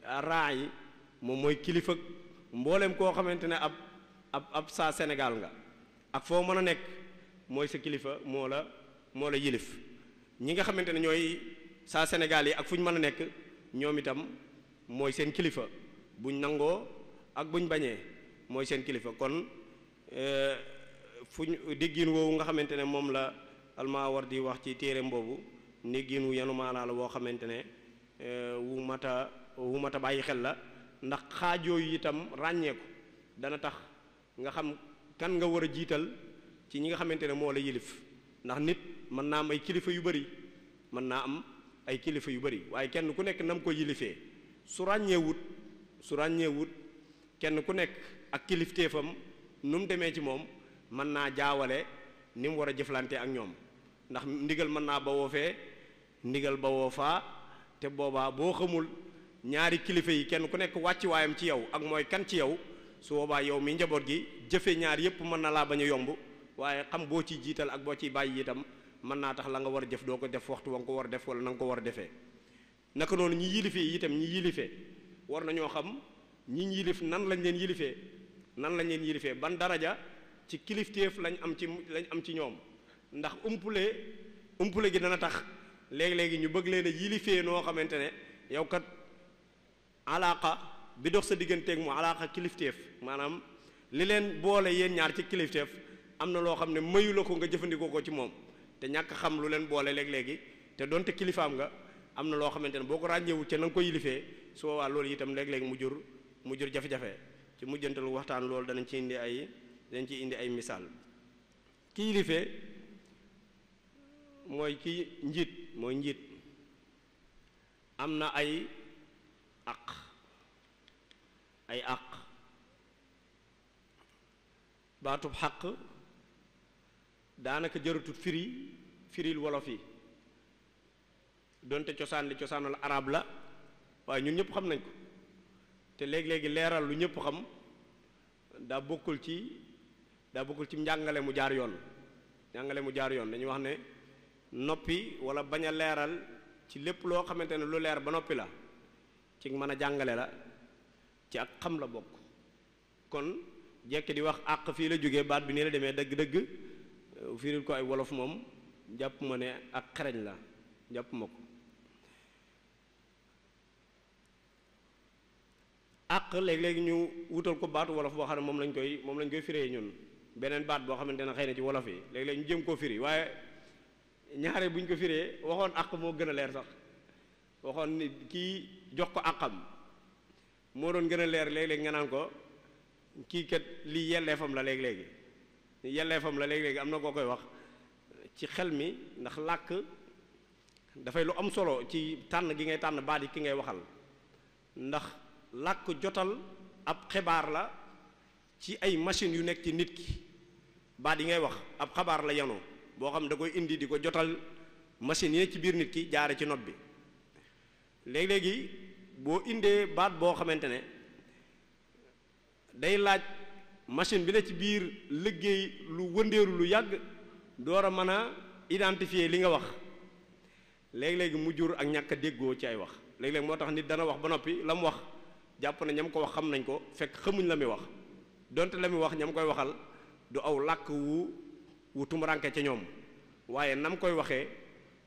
raa yi moom mooy kilifa mboolem koo xamante ne ab saa Sénégal nga ak foo mën a nekk mooy sa kilifa moo la yilif ñi nga xamante ne ñooy saa Sénégal yi ak fu ñu mën a nekk ñoom itam mooy seen kilifa buñ nangoo ak buñ bañee mooy seen kilifa kon fuñ déggin woowu nga xamante ne moom la al-Mawardi wax ci téereem boobu déggin wu yanu maanaa la woo xamante ne wu mat a bàyyi xel la ndax xaajooyu itam ràññeeku dana tax nga xam kan nga war a jiital ci ñi nga xamante ne moo la yilif ndax nit mën naa am ay kilifa yu bari waaye kenn ku nekk nam ko yilifee su ràññeewut kenn ku nekk ak kilifteefam nu mu demee ci moom mën naa jaawale ni mu war a jëflante ak ñoom ndax ndigal mën naa bawoo fee ndigal bawoo faa te boobaa boo xamul ñaari kilifa yi kenn ku nekk wàcc waayam ci yow ak mooy kan ci yow su boobaa yow mi njaboot gi jëfe ñaar yépp mën na laa bañ a yomb waaye xam boo ciy jiital ak boo ciy bàyyi itam mën naa tax la nga war a jëf doo ko def waxtu wa nga ko war a def wala na nga ko war a defee naka noonu ñi yilifee itam ñi yilifee war nañoo xam ñi yilif nan lañ leen yilifee ban daraja ci kilifteef lañ am ci ñoom ndax umpule gi dana tax léegi-léegi ñu bëgg leen a yilifee noo xamante ne yow kat alaaqa bi dox sa digganteeg mu alaaqa kilifteef maanaam li leen boole yéen ñaar ci kilifteef am na loo xam ne mayu la ko nga jëfandikoo ko ci moom te ñàkk xam lu leen boole léeg-léegi te donte kilifaam nga am na loo xamante ne boo ko ràññeewu ca na nga ko yilifee su boobaa loolu itam léeg-léeg mu jur jafe-jafe ci mujjantalu waxtaan loolu danañ ci indi ay misaal ki yilifee mooy njiit am na ay àq baatub xaq daanaka jërëtut firil wolof yi donte cosaanal arab la waaye ñun ñëpp xam nañ ko te léegi-léegi leeral lu ñëpp xam daa bokkul ci njàngale mu jaar yoon dañuy wax ne noppi wala bañ a leeral ci lépp loo xamante ne lu leer ba noppi la ci mën a jàngale la ci ak xam la bokk kon jekk di wax àq fii la jógee baat bi nii la demee dëgg-dëgg firil ko ay wolof moom jàpp ma ne ak xereñ la jàpp ma ko àq léeg-léegi ñu wutal ko baatu wolof boo xam ne moom lañ koy firee ñun beneen baat boo xamante ne xëy na ci wolof yi léeg-léeg ñu jëm koo firi waaye ñaare buñ ko firee waxoon àq moo gën a leer sax waxoon ni kii jox ko àqam moo doon gën a leer léeg-léeg nga naan ko kii kat lii yelleefam la léeg-léegi am na koo koy wax ci xel mi ndax làkk dafay lu am solo ci tànn gi ngay tànn baat yi ki ngay waxal ndax làkk jotal ab xibaar la ci ay machines yu nekk ci nit ki baat yi ngay wax ab xabaar la yanoo boo xam da koy indi di ko jotal machines yi nekk ci biir nit ki jaare ci nopp bi léegi boo indee baat boo xamante ne day laaj machine bi ne ci biir liggéey lu wëndeeru lu yàgg door a mën a identifier li nga wax léegi-léegi mu jur ak ñàkk a déggoo ci ay wax léegi-léegi moo tax nit dana wax ba noppi la mu wax jàpp na ñam ko wax xam nañ ko fekk xamuñ la muy wax donte la muy wax ñam koy waxal du aw làkk wu tumuranke ca ñoom waaye nam koy waxee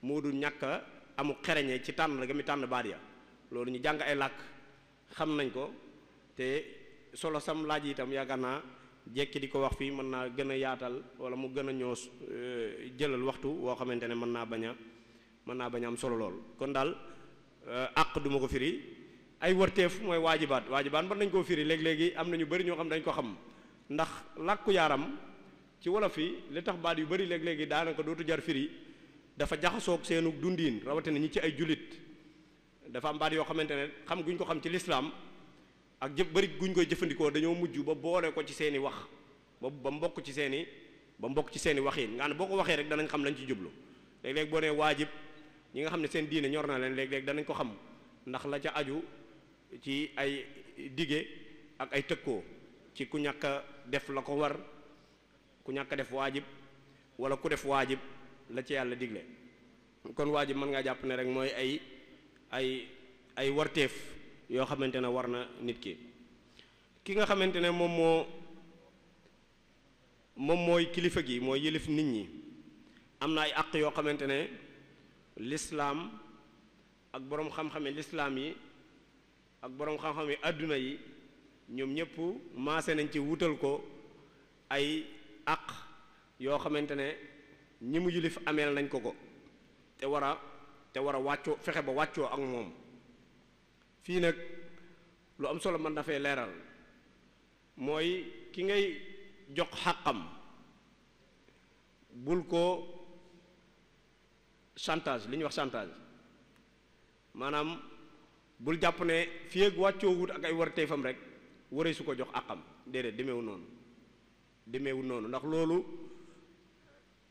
moo du ñàkk a amu xereñe ci tànn ga mi tànn baat ya loolu ñu jàng ay làkk xam nañ ko te solo sam laaj itam yaakaar naa jekki di ko wax fii mën naa gën a yaatal wala mu gën a ñoo jëlal waxtu woo xamante ne mën naa bañ a am solo lool kon daal àq duma ko firi ay warteef mooy waajibaat mën nañ koo firi léegi-léegi am na ñu bari ñoo xam dañ ko xam ndax làkku yaaram ci wolof yi li tax baat yu bari léegi-léegi daanaka dootu jar firi dafa jaxasoog seenu dundiin rawatina ñi ci ay jullit dafa am baat yoo xamante ne xam guñ ko xam ci lislaam ak bari guñ koy jëfandikoo dañoo mujj ba boole ko ci seeni wax ba mbokk ci seeni waxiin nga ne boo ko waxee rek danañ xam lañ ci jublu léeg-léeg boo nee waajib ñi nga xam ne seen diine ñor na leen léeg-léeg danañ ko xam ndax la ca aju ci ay dige ak ay tëkkoo ci ku ñàkk a def la ko war ku ñàkk a def waajib wala ku def waajib la ci yàlla digle kon waajib mën ngaa jàpp ne rek mooy ay warteef yoo xamante ne war na nit ki nga xamante ne moom mooy kilifa gi mooy yëlif nit ñi am na ay àq yoo xamante ne lislaam ak boroom xam-xame lislaam yi ak boroom xam-xame àdduna yi ñoom ñëpp maase nañ ci wutal ko ay àq yoo xamante ne ñi mu yilif ameel nañ ko te war a wàccoo fexe ba wàccoo ak moom fii nag lu am solo man dafay leeral mooy ki ngay jox xàqam bul ko chantage li ñuy wax chantage maanaam bul jàpp ne fii ak wàccoo wut ak ay warteefam rek waree su ko jox àqam déedéet demeewul noonu ndax loolu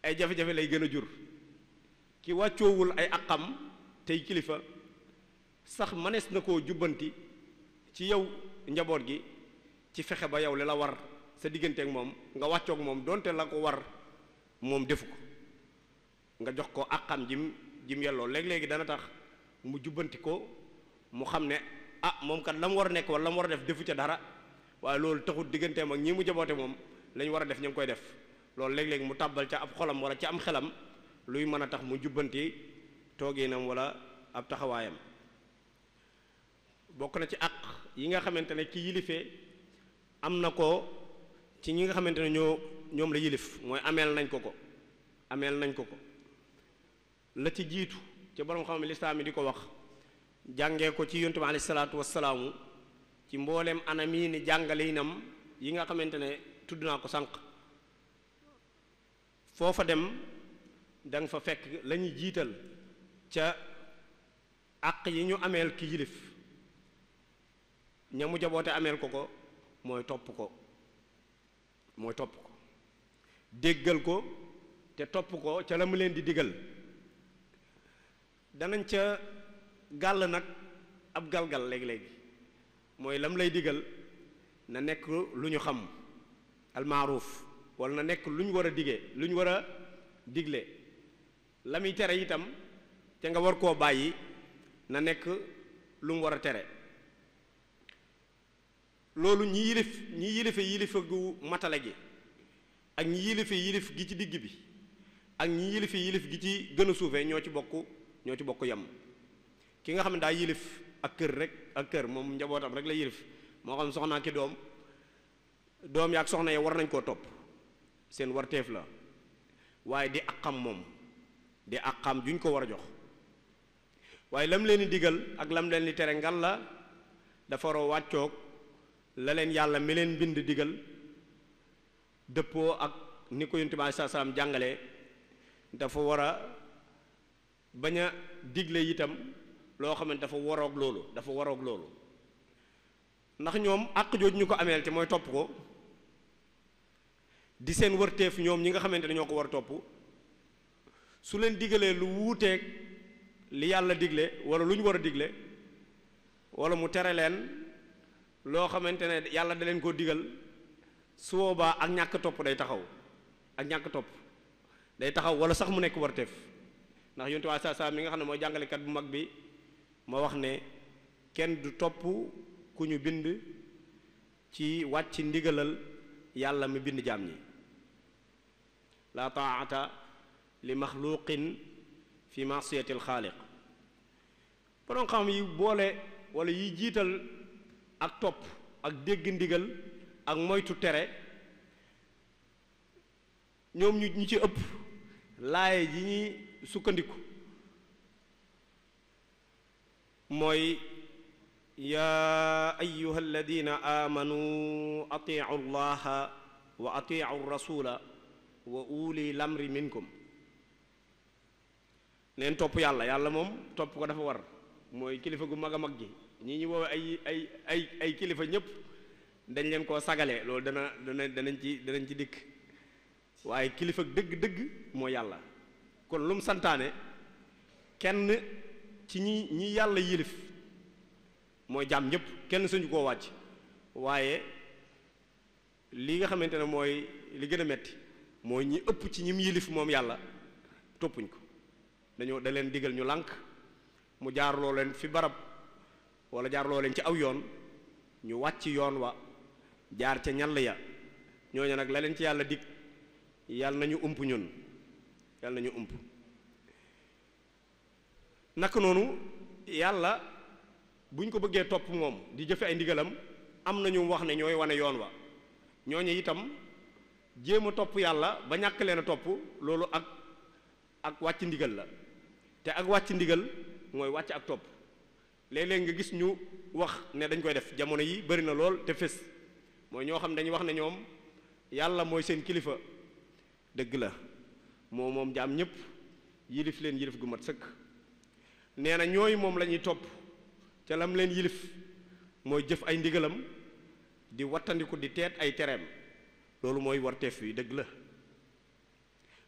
ay jafe-jafe lay gën a jur ki wàccoowul ay àqam tey kilifa sax manees na koo jubbanti ci yow njaboot gi ci fexe ba yow li la war sa digganteek moom nga wàccoog moom donte la ko war moom defu ko nga jox ko àqam jim yelloo léeg-léegi dana tax mu jubbanti ko mu xam ne moom kat la mu war a nekk wala la mu war a def defu ca dara waaye loolu taxut digganteem ak ñi mu jaboote moom la ñu war a def ñu ngi koy def loolu léeg-léegi mu tàbbal ca ab xolam wala ca am xelam luy mën a tax mu jubbanti tooginam wala ab taxawaayam bokk na ci àq yi nga xamante ne ki yilifee am na ko ci ñi nga xamante ne ñoom la yilif mooy ameel nañ ko la ci jiitu ca borom xam lislaam yi di ko wax jàngee ko ci yonent bi alayhi salaatu wassalaamu ci mbooleem anam yi ni jàngale yinam yi nga xamante ne tudd naa ko sànq foofa dem da nga fa fekk la ñuy jiital ca àq yi ñu ameel ki yilif ña mu jaboote ameel ko mooy topp ko déggal ko te topp ko ca la mu leen di digal danañ ca gàll nag ab galgal léegi-léegi mooy lam lay digal na nekk lu ñu xam almaaruuf wala na nekk lu ñu war a lu ñu war a digle la muy tere itam te nga war koo bàyyi na nekk lu mu war a tere loolu ñi yilife gu matale gi ak ñi yilif gi ci digg bi ak ñi yilif gi ci gën a suufee ñoo ci bokk yam ki nga xam ne daa yilif ak kër moom njabootam rek la yilif moo xam soxnaa ki doom yaak soxna yi war nañ koo topp seen warteef la waaye di àqam juñ ko war a jox waaye lam leen di digal ak lam leen di tere ngal la dafa war a wàccoog la leen yàlla mi leen bind digal dëppoo ak ni ko Yonent bi sallallahu alayhi wasallam jàngalee dafa war a bañ a digle itam loo xam ne dafa waroog loolu ndax ñoom àq jooju ñu ko ameel te mooy topp ko di seen wërteef ñoom ñi nga xamante ne ñoo ko war a topp su leen digalee lu wuuteeg li yàlla digle wala lu ñu war a digle wala mu tere leen loo xamante ne yàlla da leen koo digal su boobaa ak ñàkk topp day taxaw wala sax mu nekk warteef ndax yonent bi saa mi nga xam ne mooy jàngalekat bu mag bi ma wax ne kenn du topp ku ñu bind ci wàcc ndigalal yàlla mi bind jaam ñi la taata li maxluqin fi masiyatil xaaliq borom xam yi boole wala yi jiital ak topp ak dégg ndigal ak moytu tere ñoom ñu ci ëpp laaye ji ñuy sukkandiku mooy yaa ayyuha alladina amanu atiu llaha wa atiu rasula wa uli lamri minkum neen topp yàlla moom topp ko dafa war mooy kilifa gu mag a mag gi ñi ñu woowe ay kilifa ñëpp dañ leen koo sagale loolu danañ ci dikk waaye kilifa dëgg mooy yàlla kon lu mu santaane kenn ci ñi yàlla yilif mooy jaam ñëpp kenn suñu koo wàcc waaye li nga xamante ne mooy li gën a metti mooy ñi ëpp ci ñim yilif moom yàlla toppuñ ko da leen digal ñu lànk mu jaarloo leen fi barab wala jaarloo leen ci aw yoon ñu wàcc yoon wa jaar ca ñall ya ñooñu nag la leen ci yàlla dig yàlla nañu ump ñun yàlla nañu ump naka noonu yàlla buñ ko bëggee topp moom di jëfe ay ndigalam am nañu wax ne ñooy wane yoon wa ñooñu itam jéem a topp yàlla ba ñàkk leen a topp loolu ak wàcc ndigal la te ak wàcc ndigal mooy wàcc ak topp léeg-léeg nga gis ñu wax ne dañ koy def jamono yi bari na lool te fés mooy ñoo xam dañuy wax ne ñoom yàlla mooy seen kilifa dëgg la moom jaam ñëpp yilif leen yilif gu mat sëkk nee na ñooy moom la ñuy topp ca lam leen yilif mooy jëf ay ndigalam di wattandiku di teet ay tereem loolu mooy warteef wi dëgg la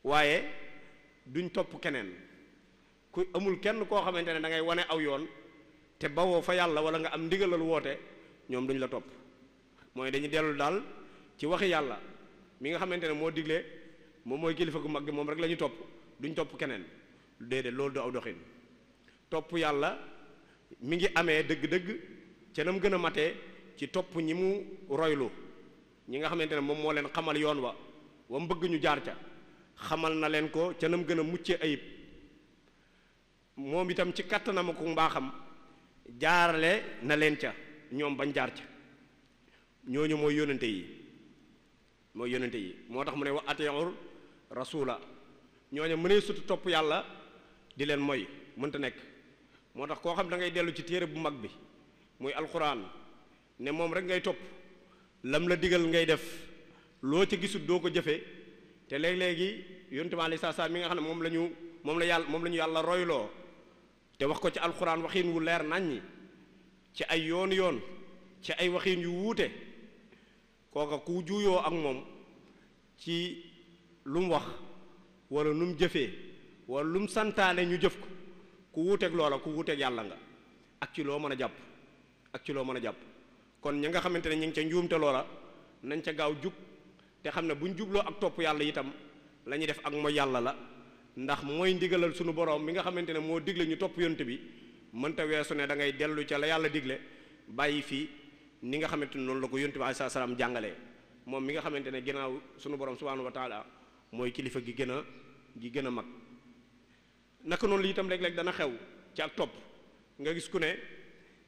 waaye duñ topp keneen ku amul kenn koo xamante ne da ngay wane aw yoon te bawoo fa yàlla wala nga am ndigalal woote ñoom duñ la topp mooy dañuy dellu daal ci waxi yàlla mi nga xamante ne moo digle moom mooy kilifa gu mag gi moom rek la ñu topp duñ topp keneen déedéet loolu du aw doxin topp yàlla mi ngi amee dëgg-dëgg ca nam gën a matee ci topp ñi mu roylu ñi nga xamante ne moom moo leen xamal yoon wa mu bëgg ñu jaar ca xamal na leen ko ca nam gën a mucce ayib moom itam ci kàttanam ak mbaaxam jaarale na leen ca ñoom bañ jaar ca ñooñu mooy yónnante yi moo tax mu ne wa atiur rasula ñooñu mënee sutu topp yàlla di leen mooy mënta nekk moo tax koo xam da ngay dellu ci téere bu mag bi muy alquran ne moom rek ngay topp lam la digal ngay def loo ca gisul doo ko jëfe te léeg-léegi yonent bi aleyhi salaam mi nga xam ne moom la ñu yàlla royloo te wax ko ci alquran waxiin wu leer naññi ci ay yoon ci ay waxiin yu wuute kooka ku juuyoo ak moom ci lu mu wax wala lu mu jëfee wala lu mu santaane ñu jëf ko ku wuuteeg loola ku wuuteeg yàlla nga ak ci loo mën a jàpp kon ña nga xamante ne ñu ngi ca njuumte loola nañ ca gaaw jug te xam ne buñ jubloo ak topp yàlla itam la ñuy def ak mooy yàlla la ndax mooy ndigalal sunu borom mi nga xamante ne moo digle ñu topp yonent bi mënta weesu ne da ngay dellu ca la yàlla digle bàyyi fii ni nga xamante ne noonu la ko yonent bi alayhi salaam jàngalee moom mi nga xamante ne ginnaaw sunu borom subhanahu wa taala mooy kilifa gi gën a mag naka noonu li itam léeg-léeg dana xew ci ak topp nga gis ku ne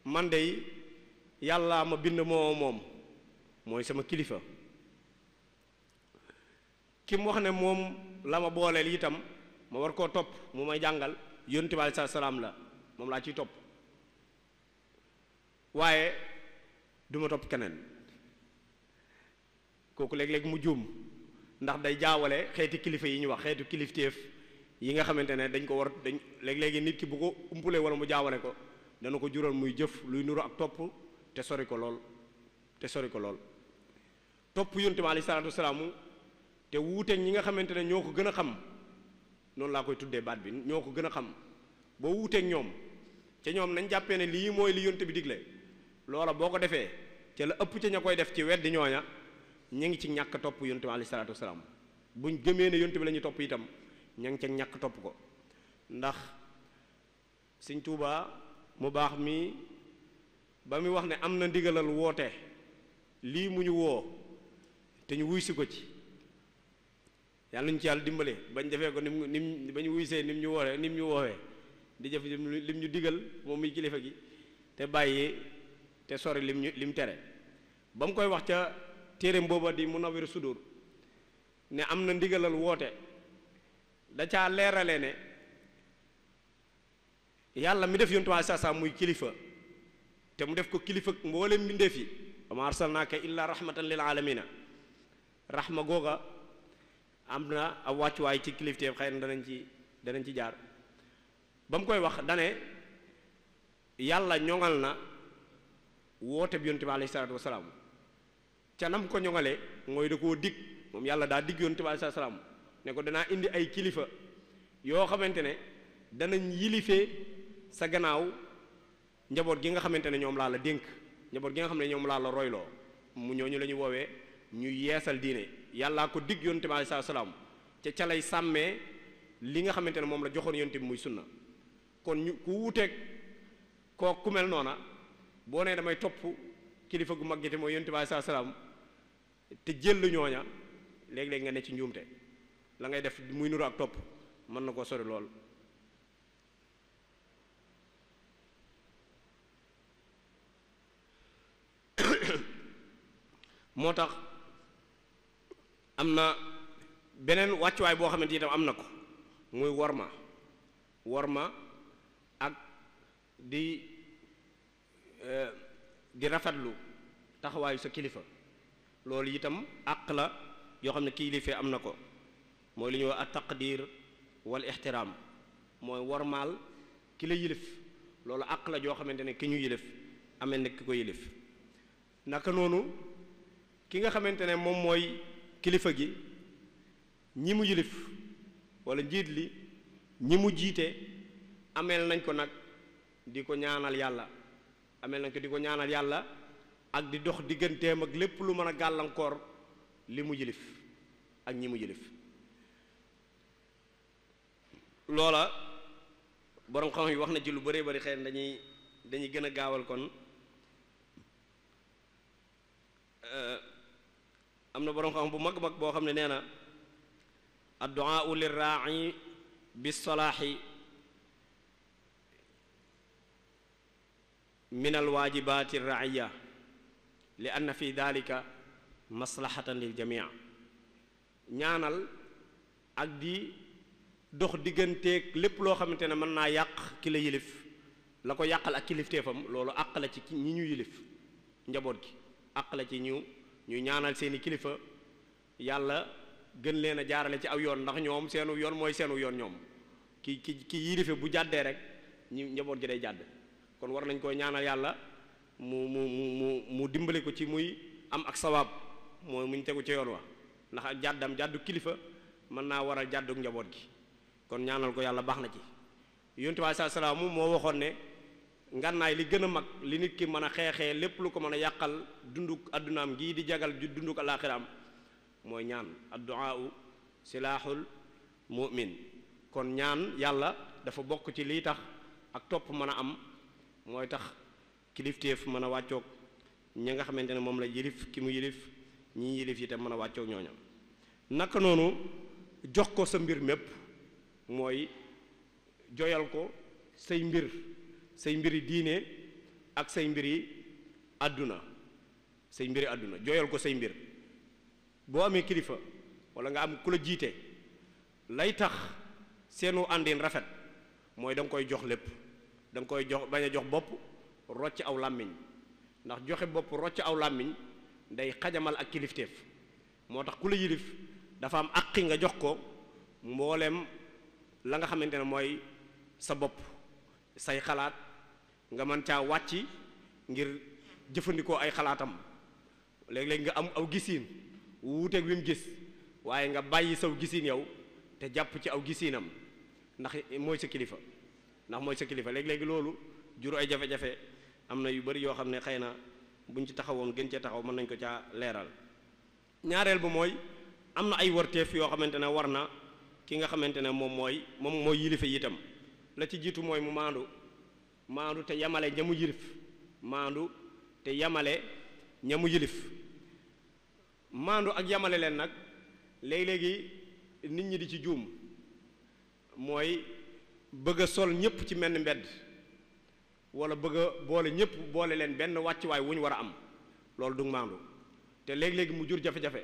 man de yàlla ma bind moom mooy sama kilifa ki mu wax ne moom la ma booleel itam ma war koo topp mu may jàngal yonent bi alayhi salaam la moom laa ciy topp waaye duma topp keneen kooku léeg-léeg mu juum ndax day jaawale xeeti kilifa yi ñu wax xeetu kilifteef yi nga xamante ne dañ léeg-léegi nit ki bu ko umpulee wala mu jaawale ko dana ko jural muy jëf luy nuru ak topp te sori ko lool topp yonent bi alayhi salaatu wasalaam te wuuteeg ñi nga xamante ne ñoo ko gën a xam noonu laa koy tuddee baat bi ñoo ko gën a xam boo wuuteeg ñoom ca ñoom nañ jàppee ne lii mooy li yonent bi digle loola boo ko defee ca la ëpp ca ña koy def ci weddi ñooña ñu ngi ci ñàkk topp yonent bi alayhi salaatu wasalaam buñ gëmee ne yonent bi la ñuy topp itam ña ngi ca ñàkk topp ko ndax Sëñ Tuubaa mu baax mi ba muy wax ne am na ndigalal woote lii mu ñu woo te ñu wuy si ko ci yàlla ñu ci yàlla dimbale bañ defee ko nim bañ wuysee nim ñu woowee di jëf lim ñu digal moom muy kilifa gi te bàyyi te sori lim tere ba mu koy wax ca téereem booba di Munawwirus Sudur ne am na ndigalal woote da caa leerale ne yàlla mi def yontu waa saa muy kilifa te mu def ko kilifa mboolem mbindeef yi wa ma arsalnaaka illa rahmatan lil alamina rahma googa am na ab wàccuwaay ci kilifteef xëy na danañ ci jaar ba mu koy wax dane yàlla ñoŋal na woote bi yonent bi alayhi salaatu wasalaam ca nam ko ñoŋalee mooy da koo dig moom yàlla daa dig yonent bi alayhi salaatu wasalaam ne ko danaa indi ay kilifa yoo xamante ne danañ yilifee sa gannaaw njaboot gi nga xamante ne ñoom laa la dénk njaboot gi nga xam ne ñoom laa la royloo mu ñooñu la ñu woowee ñu yeesal diine yàllaa ko dig yonent bi alayhi salaatu wasalaam ca lay sàmmee li nga xamante ne moom la joxoon yonent bi muy sunna kon ñu ku wuuteeg ku mel noona boo nee damay topp kilifa gu mag gi te mooy yonent bi alayhi salaatu wasalaam te jël ñooña léeg-léeg nga ne ci njuumte la ngay def muy nuru ak topp mën na koo sori lool moo tax am na beneen wàccuwaay boo xamante itam am na ko muy worma ak di rafetlu taxawaayu sa kilifa loolu itam àq la yoo xam ne kilifa am na ko mooy li ñuy wax at taqdir wal ixtiraam mooy wormaal ki la yilif loolu àq la joo xamante ne ki ñu yilif amee nekk ki ko yilif naka noonu ki nga xamante ne moom mooy kilifa gi ñi mu yilif wala njiit li ñi mu jiite ameel nañ ko nag di ko ñaanal yàlla ak di dox digganteem ak lépp lu mën a gàllankoor li mu yilif ak ñi mu yilif loola borom xam yi wax na ci lu bëree bëri xëy na dañuy gën a gaawal kon am na borom xam bu mag boo xam ne nee na addu'a lirra'i bis salaahi min alwaajibati raaya li anna fi dalika maslahatan lil jamii ñaanal ak di dox digganteeg lépp loo xamante ne mën naa yàq ki la yilif la ko yàqal ak kilifteefam loolu àq la ci ñi ñu yilif njaboot gi àq la ci ñu ñaanal seeni kilifa yàlla gën leen a jaarale ci aw yoon ndax ñoom seenu yoon mooy seenu yoon ñoom ki yilife bu jàddee rek ñu njaboot gi day jàdd kon war nañ koy ñaanal yàlla mu dimbali ko ci muy am ak sawaab mooy muñ tegu ci yoon wa ndax jàddu kilifa mën naa waral jàdduk njaboot gi kon ñaanal ko yàlla baax na ci yonent bi saa salaamu moo waxoon ne ngànnaay li gën a mag li nit ki mën a xeexee lépp lu ko mën a yàqal dunduk addunaam gii di jagal dunduk alaaxiraam mooy ñaan addu'a silaaxul mu'min kon ñaan yàlla dafa bokk ci lii tax ak topp mën a am mooy tax kilifteef mën a wàccoog ñi nga xamante ne moom la yilif ki mu yilif ñi yilif yi te mën a wàccoog ñooñam naka noonu jox ko sa mbir mépp mooy joyal ko say mbiri diine ak say mbiri àdduna joyal ko say mbir boo amee kilifa wala nga am ku la jiite lay tax seenu àndin rafet mooy da nga koy jox lépp da nga koy jox bañ a jox bopp rocc aw làmmiñ ndax joxe bopp rocc aw làmmiñ day xajamal ak kilifteef moo tax ku la yilif dafa am àqi nga jox ko mbooleem la nga xamante ne mooy sa bopp say xalaat nga mën caa wàcc ngir jëfandikoo ay xalaatam léeg-léeg nga am aw gisiin wuuteeg wi mu gis waaye nga bàyyi saw gisiin yow te jàpp ci aw gisiinam ndax mooy sa kilifa léeg-léegi loolu jur ay jafe-jafe am na yu bari yoo xam ne xëy na buñ ci taxawoon gën cee taxaw mën nañ ko caa leeral ñaareel ba mooy am na ay warteef yoo xamante ne war na ki nga xamante ne moom mooy yilife itam la ci jiitu mooy mu maandu te yamale ñamu yilif maandu ak yamale leen nag léegi-léegi nit ñi di ci juum mooy bëgg a sol ñépp ci menn mbedd wala bëgg a boole leen benn wàccuwaay wu ñu war a am loolu du maandu te léegi-léegi mu jur jafe-jafe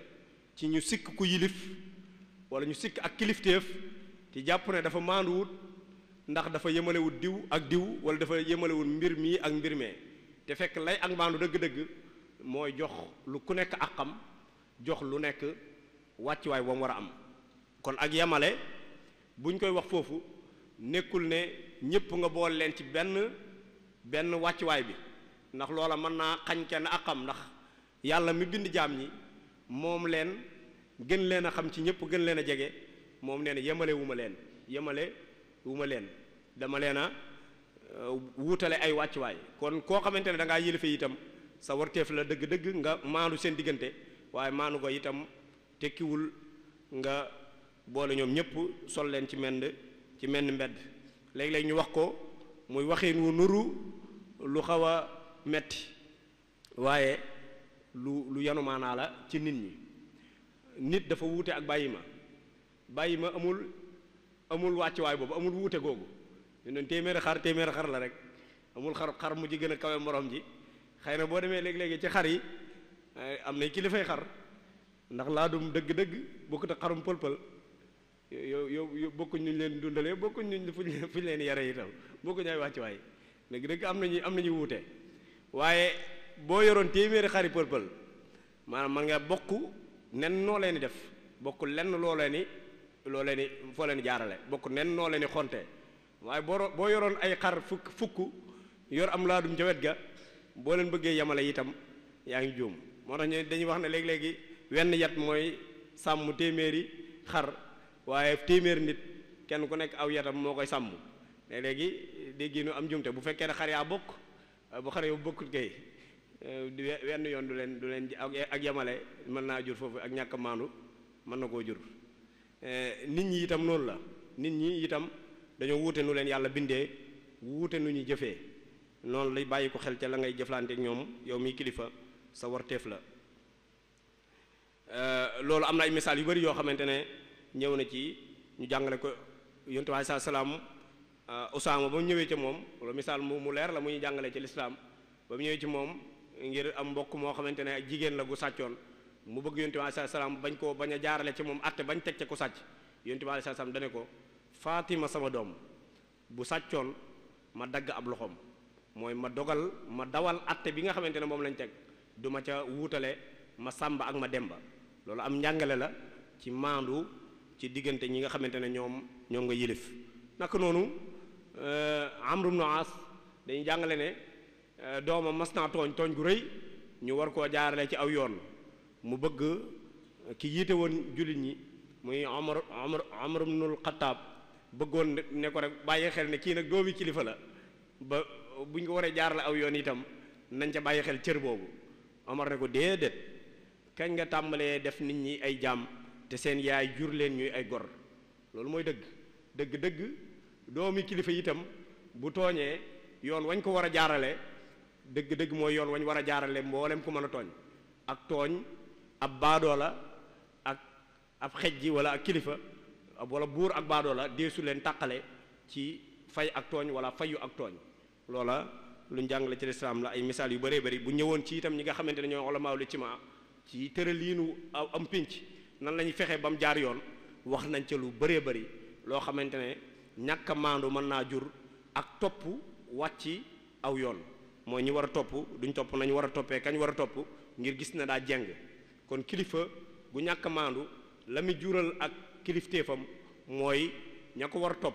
ci ñu sikk ku yilif wala ñu sikk ak kilifteef ci jàpp ne dafa maanduwut ndax dafa yemalewut diw ak diw wala dafa yemalewut mbir mii ak mbir mee te fekk lay ak maandu dëgg-dëgg mooy jox lu ku nekk àqam jox lu nekk wàccuwaay wa mu war a am kon ak yamale buñ koy wax foofu nekkul ne ñépp nga boole leen ci benn wàccuwaay bi ndax loola mën naa xañ kenn àqam ndax yàlla mi bind jaam ñi moom leen gën leen a xam ci ñépp gën leen a jege moom nee na yemale wu ma leen dama leen a wuutale ay wàccuwaay kon koo xamante ne da ngaa yilife itam sa warteef la dëgg-dëgg nga maandu seen diggante waaye maandu ko itam tekkiwul nga boole ñoom ñépp sol leen ci menn mbedd léeg-léeg ñu wax ko muy waxin wu nuru lu xaw a metti waaye lu yanu maanaa la ci nit dafa wuute ak bàyyi ma amul wàccuwaay boobu amul wuute googu ñu ne téeméeri xar la rek amul xar mu ci gën a kawe morom ji xëy na boo demee léegi-léegi ci xar yi am na kilifay xar ndax laadum dëgg-dëgg bokkut ak xarum pël-pël yow bokkuñ nuñ leen dundalee bokkuñ nuñ fuñ leen yare itam bokkuñ ay wàccuwaay dëgg-dëgg am nañu wuute waaye boo yoroon téeméeri xari pël-pël maanaam man nga bokk nen noo leen di def bokk lenn loo leen ni foo leen jaarale bokk nen noo leen di xonte waaye boo yoroon ay xar fukk yor am laadum ca wet ga boo leen bëggee yamale itam yaa ngi juum moo tax dañuy wax ne léegi-léegi wenn yat mooy sàmm téeméeri xar waaye téeméeri nit kenn ku nekk aw yatam moo koy sàmm léegi déggi nu am jumte bu fekkee ne xar yaa bokk bu xar yow bokkut kay wenn yoon du leen ak yamale mën naa jur foofu ak ñàkk maandu mën na koo jur nit ñi itam noonu la nit ñi itam dañoo wuute nu leen yàlla bindee wuute nu ñu jëfee noonu lay bàyyi ko xel ca la ngay jëflante ak ñoom yow mi kilifa sa warteef la loolu am na ay misaal yu bari yoo xamante ne ñëw na ci ñu jàngale ko yonent bi sallallahu alayhi wasallam Usaama ba mu ñëwee ca moom loolu misaal mu leer la muy jàngale ci lislaam ba mu ñëwee ci moom ngir am mbokk moo xamante ne ak jigéen la gu sàccoon mu bëgg yonent bi alayhi salaam bañ a jaarale ci moom atte bañ teg ca ku sàcc yonent bi alayhi salaam dane ko Fatima sama doom bu sàccoon ma dagg ab loxoom mooy ma dawal atte bi nga xamante ne moom lañ teg du ma ca wuutale ma sàmba ak ma demba loolu am njàngale la ci maandu ci diggante ñi nga xamante ne ñoom nga yilif naka noonu Amru ibn As dañuy jàngale ne doomam mas naa tooñ gu rëy ñu war koo jaarale ci aw yoon mu bëgg ki yiite woon jullit ñi muy Omar ibnul Xattaab bëggoon ne ko rek bàyyi xel ne kii nag doomi kilifa la ba buñ ko waree jaarale aw yoon itam nañ ca bàyyi xel cër boobu Omar ne ko déedéet kañ nga tàmbalee def nit ñi ay jaam te seen yaay jur leen ñuy ay gor loolu mooy dëgg doomi kilifa itam bu tooñee yoon wañ ko war a jaarale dëgg mooy yoon wañ war a jaarale mboolem ku mën a tooñ ak tooñ ab baadoola ak ab xejji wala ak kilifa wala buur ak baadoola deesu leen tàqale ci fay ak tooñ wala fayu ak tooñ loola luñ jàngale ci lislaam la ay misaal yu bëree bëri bu ñëwoon ci itam ñi nga xamante ne ñooy ulamaul ijtimaa ci tëraliinu am pénc nan la ñuy fexe ba mu jaar yoon wax nañ ca lu bëree bëri loo xamante ne ñàkk a maandu mën naa jur ak topp wàcci aw yoon mooy ñi war a topp duñ topp nañu war a toppee kañ war a topp ngir gis na daa jeng kon kilifa gu ñàkk a maandu la muy jural ak kilifteefam mooy ña ko war a topp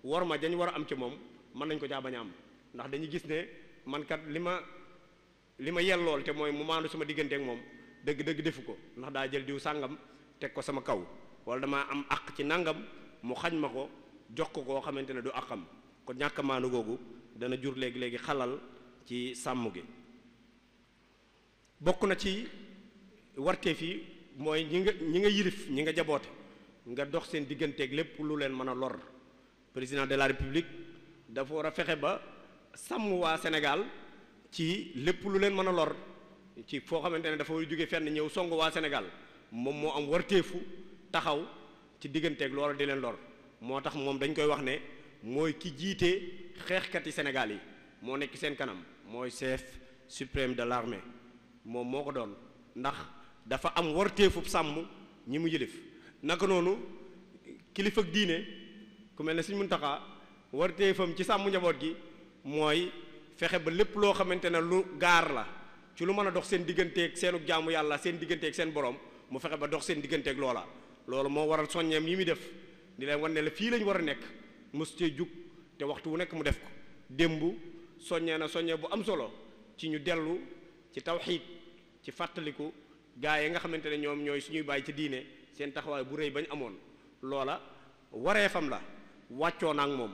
war ma dañ war a am ci moom mën nañ ko caa bañ a am ndax dañuy gis ne man kat li ma yellool te mooy mu maandu sama diggante ak moom dëgg defu ko ndax daa jël diw sàngam teg ko sama kaw wala damaa am àq ci nangam mu xañ ma ko jox ko koo xamante ne du àqam kon ñàkk a maandu googu dana jur léegi xalal ci sàmm gi bokk na ci warteef yi mooy ñi nga yilif ñi nga jaboote nga dox seen digganteeg lépp lu leen mën a lor président de la république dafa war a fexe ba sàmm waa Sénégal ci lépp lu leen mën a lor ci foo xamante ne dafa war a jóge fenn ñëw song waa Sénégal moom moo am warteefu taxaw ci digganteeg loola di leen lor moo tax moom dañ koy wax ne mooy ki jiite xeexkati Sénégal yi moo nekk seen kanam mooy chef suprême de l'armée moom moo ko doon ndax dafa am warteefub sàmm ñi mu yilif naka noonu kilifa ak diine ku mel ne Sëriñ Muntaxa warteefam ci sàmm njaboot gi mooy fexe ba lépp loo xamante ne lu gaar la ci lu mën a dox seen digganteeg seenu jaamu yàlla seen digganteeg seen borom mu fexe ba dox seen digganteeg loola loolu moo waral soññeem yi muy def di leen wan ne la fii lañ war a nekk mos cee jug te waxtu wu nekk mu def ko démb soññee bu am solo ci ñu dellu ci tawxiid ci fàttaliku gaa yi nga xamante ne ñoom ñooy suñuy bàyyi ci diine seen taxawaay bu rëy bañ amoon loola wareefam la wàccoo na ak moom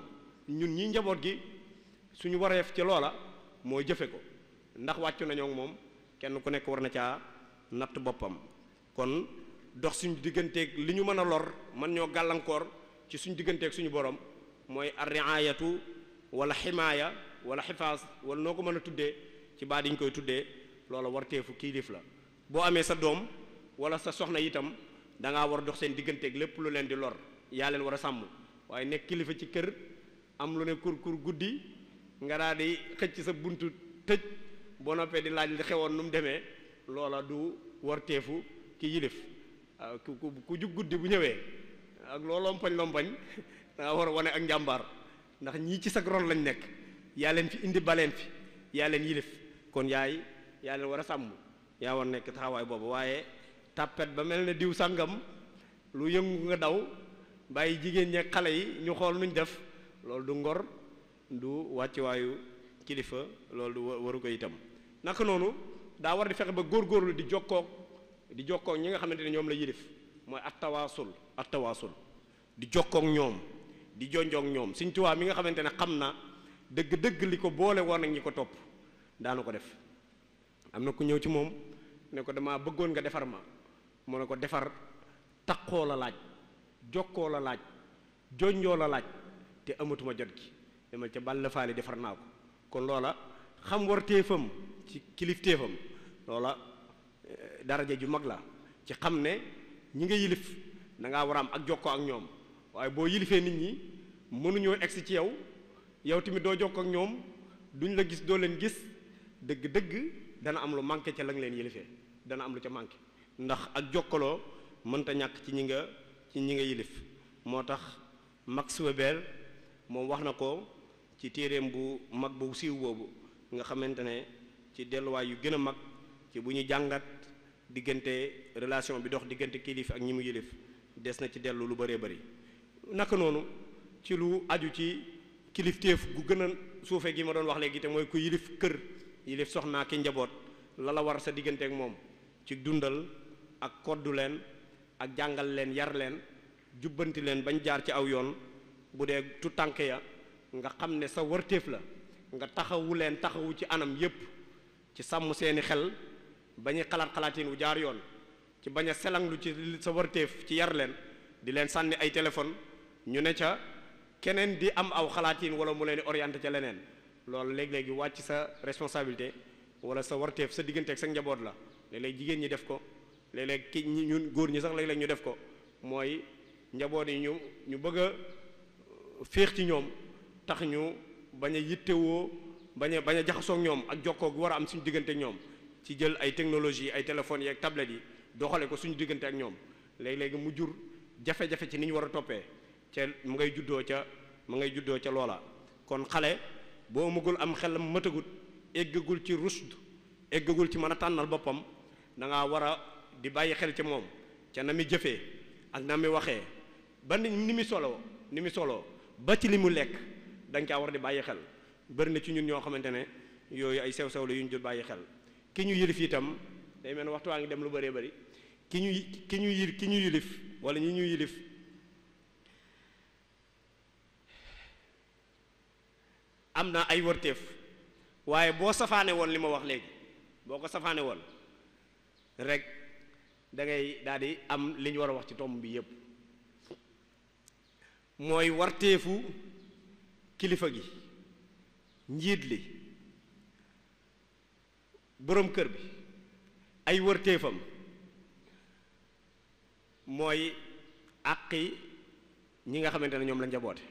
ñun ñi njaboot gi suñu wareef ci loola mooy jëfe ko ndax wàccu nañoo ak moom kenn ku nekk war na caa natt boppam kon dox suñu digganteeg li ñu mën a lor man ñoo gàllankoor ci suñu digganteeg suñu borom mooy ar-riayatu wala ximaaya wala xifaas wala noo ko mën a tuddee ci baat yi ñu koy tuddee loola warteefu kilif la boo amee sa doom wala sa soxna itam da ngaa war a dox seen digganteeg lépp lu leen di lor yaa leen war a sàmm waaye nekk kilifa ci kër am lu ne kur guddi nga daal di xëcc sa buntu tëj boo noppee di laaj li xewoon nu mu demee loola du warteefu ki yilif ku jug guddi bu ñëwee ak loo lompañ da nga war a wane ak njàmbaar ndax ñii ci sag ron lañ nekk yaa leen fi indi baleen fi yaa leen yilif kon yaa leen war a sàmm yaa war nekk taxawaay boobu waaye tàppet ba mel ne diw sàngam lu yëngu nga daw bàyyi jigéen ñeeg xale yi ñu xool nuñ def loolu du ngor du wàccuwaayu kilifa loolu du waru ko itam naka noonu daa war di fexe ba góorgóorlu di jokkoog ñi nga xamante ne ñoom la yilif mooy attawaasul di jokkoog ñoom di jonjoog ñoom Sëriñ Tuubaa mi nga xamante ne xam na dëgg li ko boole woon ak ñi ko topp daana ko def am na ku ñëw ci moom ne ko dama bëggoon nga defar ma mu ne ko defar taqoo la laaj jokkoo la laaj jonjoo la laaj te amatuma jot gi demal ca bàll faali defar naa ko kon loola xam war téefam ci kilif téefam loola daraja ju mag la ci xam ne ñi nga yilif da ngaa war a am ak jokkoo ak ñoom waaye boo yilifee nit ñi mënuñoo egsi ci yow tamit doo jokkoo ak ñoom duñ la gis doo leen gis dëgg-dëgg dana am lu manqué ca la nga leen yilifee dana am lu ca manqué ndax ak jokkaloo mënta ñàkk ci ñi nga yilif moo tax Max Weber moom wax na ko ci téeréem bu mag bu siiw boobu nga xamante ne ci delluwaay yu gën a mag ci bu ñu jàngat diggante relation bi dox diggante kilif ak ñi mu yilif des na ci dellu lu bëree bëri naka noonu ci lu aju ci kilifteef gu gën a suufee gi ma doon wax léegi te mooy ku yilif kër yilif soxnaa ki njaboot la war sa diggante ak moom ci dundal ak koddu leen ak jàngal leen yar leen jubbanti leen bañ jaar ci aw yoon bu dee tu tànk ya nga xam ne sa warteef la nga taxawu leen taxawu ci anam yépp ci sàmm seeni xel bañu xalaatin wu jaar yoon ci bañ a selanglu ci sa warteef ci yar leen di leen sànni ay téléphone ñu ne ca keneen di am aw xalaatin wala mu leen di orienté ca leneen loolu léeg-léegi wàcc sa responsabilité wala sa warteef sa diggante ak sa njaboot la léeg-léeg jigéen ñi def ko léeg-léeg ki ñun góor ñi sax léeg-léeg ñu def ko mooy njaboot yi ñu bëgg a féex ci ñoom tax ñu bañ a yittewoo bañ a jaxasoo ak ñoom ak jokkoo gu war a am suñu diggante ak ñoom ci jël ay technologie ay téléphones yi ak tablettes yi doxale ko suñu diggante ak ñoom léegi-léegi mu jur jafe-jafe ci ni ñu war a toppee ca mu ngay juddoo ca loola kon xale boo amagul am xelam mëtagut eggagul ci rusd eggagul ci mën a tànnal boppam da ngaa war a di bàyyi xel ci moom ca na mi jëfee ak na mi waxee ba ni mi soloo ba ci li mu lekk da nga caa war di bàyyi xel bëri na ci ñun ñoo xamante ne yooyu ay sew-sew la yu ñu jot bàyyi xel ki ñu yilif itam day mel ne waxtu waa ngi dem lu bëree bëri ki ñu yilif wala ñi ñu yilif am na ay wërteef waaye boo safaane woon li ma wax léegi boo ko safaane woon rek da ngay daal di am li ñu war a wax ci tomb bi yépp mooy warteefu kilifa gi njiit li boroom kër bi ay wërteefam mooy àqi ñi nga xamante ne ñoom la njaboote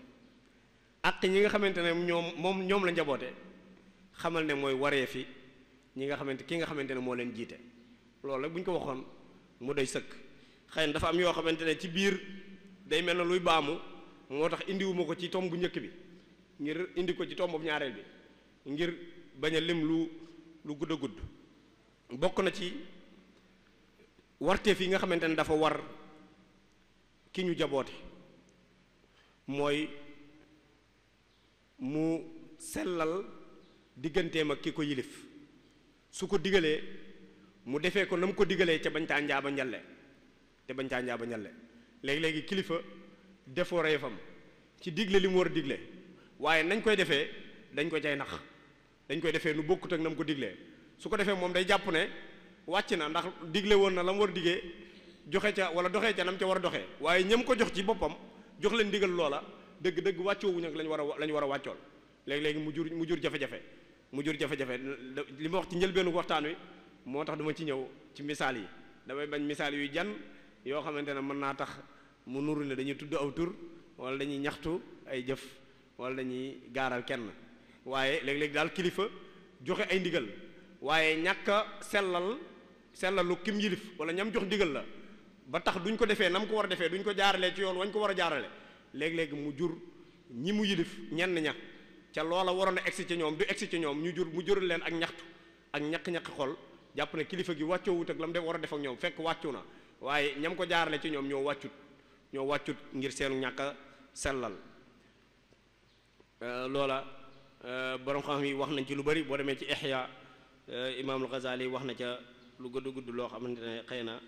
àqi ñi nga xamante ne ñoom la njaboote xamal ne mooy wareefi ki nga xamante ne moo leen jiite loolu rek bu ñu ko waxoon mu doy sëkk xëy na dafa am yoo xamante ne ci biir day mel na luy baamu moo tax indiwuma ko ci tomb bu njëkk bi ngir indi ko ci tomb bu ñaareel bi ngir bañ a lim lu gudd a gudd bokk na ci warteef yi nga xamante ne dafa war ki ñu jaboote mooy mu sellal digganteem ak ki ko yilif su ko digalee mu defee ko na mu ko digalee ca bañ caa njaaba njalle léegi-léegi kilifa defoo reefam ci digle li mu war a digle waaye nañ koy defee dañ ko cay nax dañ koy defee nu bokkut ak na mu ko diglee su ko defee moom day jàpp ne wàcc na ndax digle woon na la mu war a digee joxe ca wala doxee ca nam ca war a doxee waaye ñam ko jox ci boppam jox leen digal loola dëgg-dëgg wàccoowuñ ak lañu war a wàccool léegi-léegi mu jur jafe-jafe li ma wax ci njëlbeenu waxtaan wi moo tax duma ci ñëw ci misaal yi damay bañ misaal yuy jan yoo xamante ne mën naa tax mu nuru ne dañuy tudd aw tur wala dañuy ñaxtu ay jëf wala dañuy gaaral kenn waaye léeg-léeg daal kilifa joxe ay ndigal waaye ñàkk a sellalu kim yilif wala ñam jox ndigal la ba tax duñ ko defee nam ko war a defee duñ ko jaaralee ci yoon wañ ko war a jaarale léeg-léeg mu jur ñi mu yilif ñenn ña ca loola waroon a egsi ci ñoom du egsi ci ñoom mu jural leen ak ñaxtu ak ñaq-ñaqi xol jàpp ne kilifa gi wàccoowut ak la mu def war a def ak ñoom fekk wàccu na waaye ñam ko jaarale ci ñoom ñoo wàccut ngir seenu ñàkk a sellal loola borom xam yi wax nañ ci lu bari boo demee ci Ihya Imaamul Ghazali wax na ca lu gudd loo xamante ne xëy na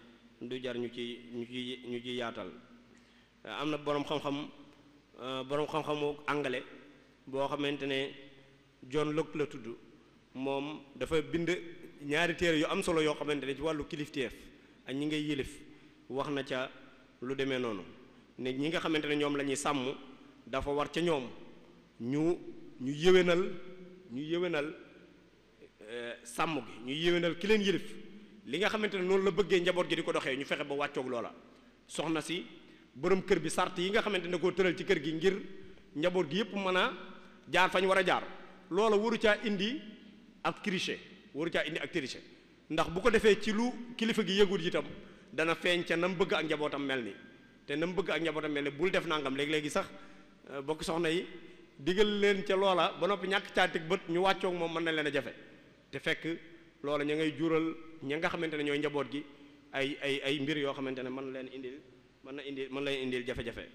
du jar ñu ci yaatal am na borom xam-xamu anglais boo xamante ne John Locke la tudd moom dafa bind ñaari téere yu am solo yoo xamante ne ci wàllu kilifteef ak ñi ngay yilif wax na ca lu demee noonu ne ñi nga xamante ne ñoom la ñuy sàmm dafa war ca ñoom ñu yéwénal sàmm gi ñu yéwénal ki leen yilif li nga xamante ne noonu la bëggee njaboot gi di ko doxee ñu fexe ba wàccoog loola soxna si borom kër bi sart yi nga xamante ne koo tëral ci kër gi ngir njaboot gi yépp mën a jaar fañ war a jaar loola waru caa indi ak tricher waru caa indi ak triche ndax bu ko defee ci lu kilifa gi yëgul itam dana feeñ ca nam bëgg ak njabootam mel ni te nam bëgg ak njabootam mel ni bul def nangam léegi-léegi sax bokk soxna yi digal leen ca loola ba noppi ñàkk caa teg bët ñu wàccoog moom mën na leen a jafe te fekk loola ña ngay jural ña nga xamante ne ñooy njaboot gi ay mbir yoo xamante ne mën leen indil jafe-jafe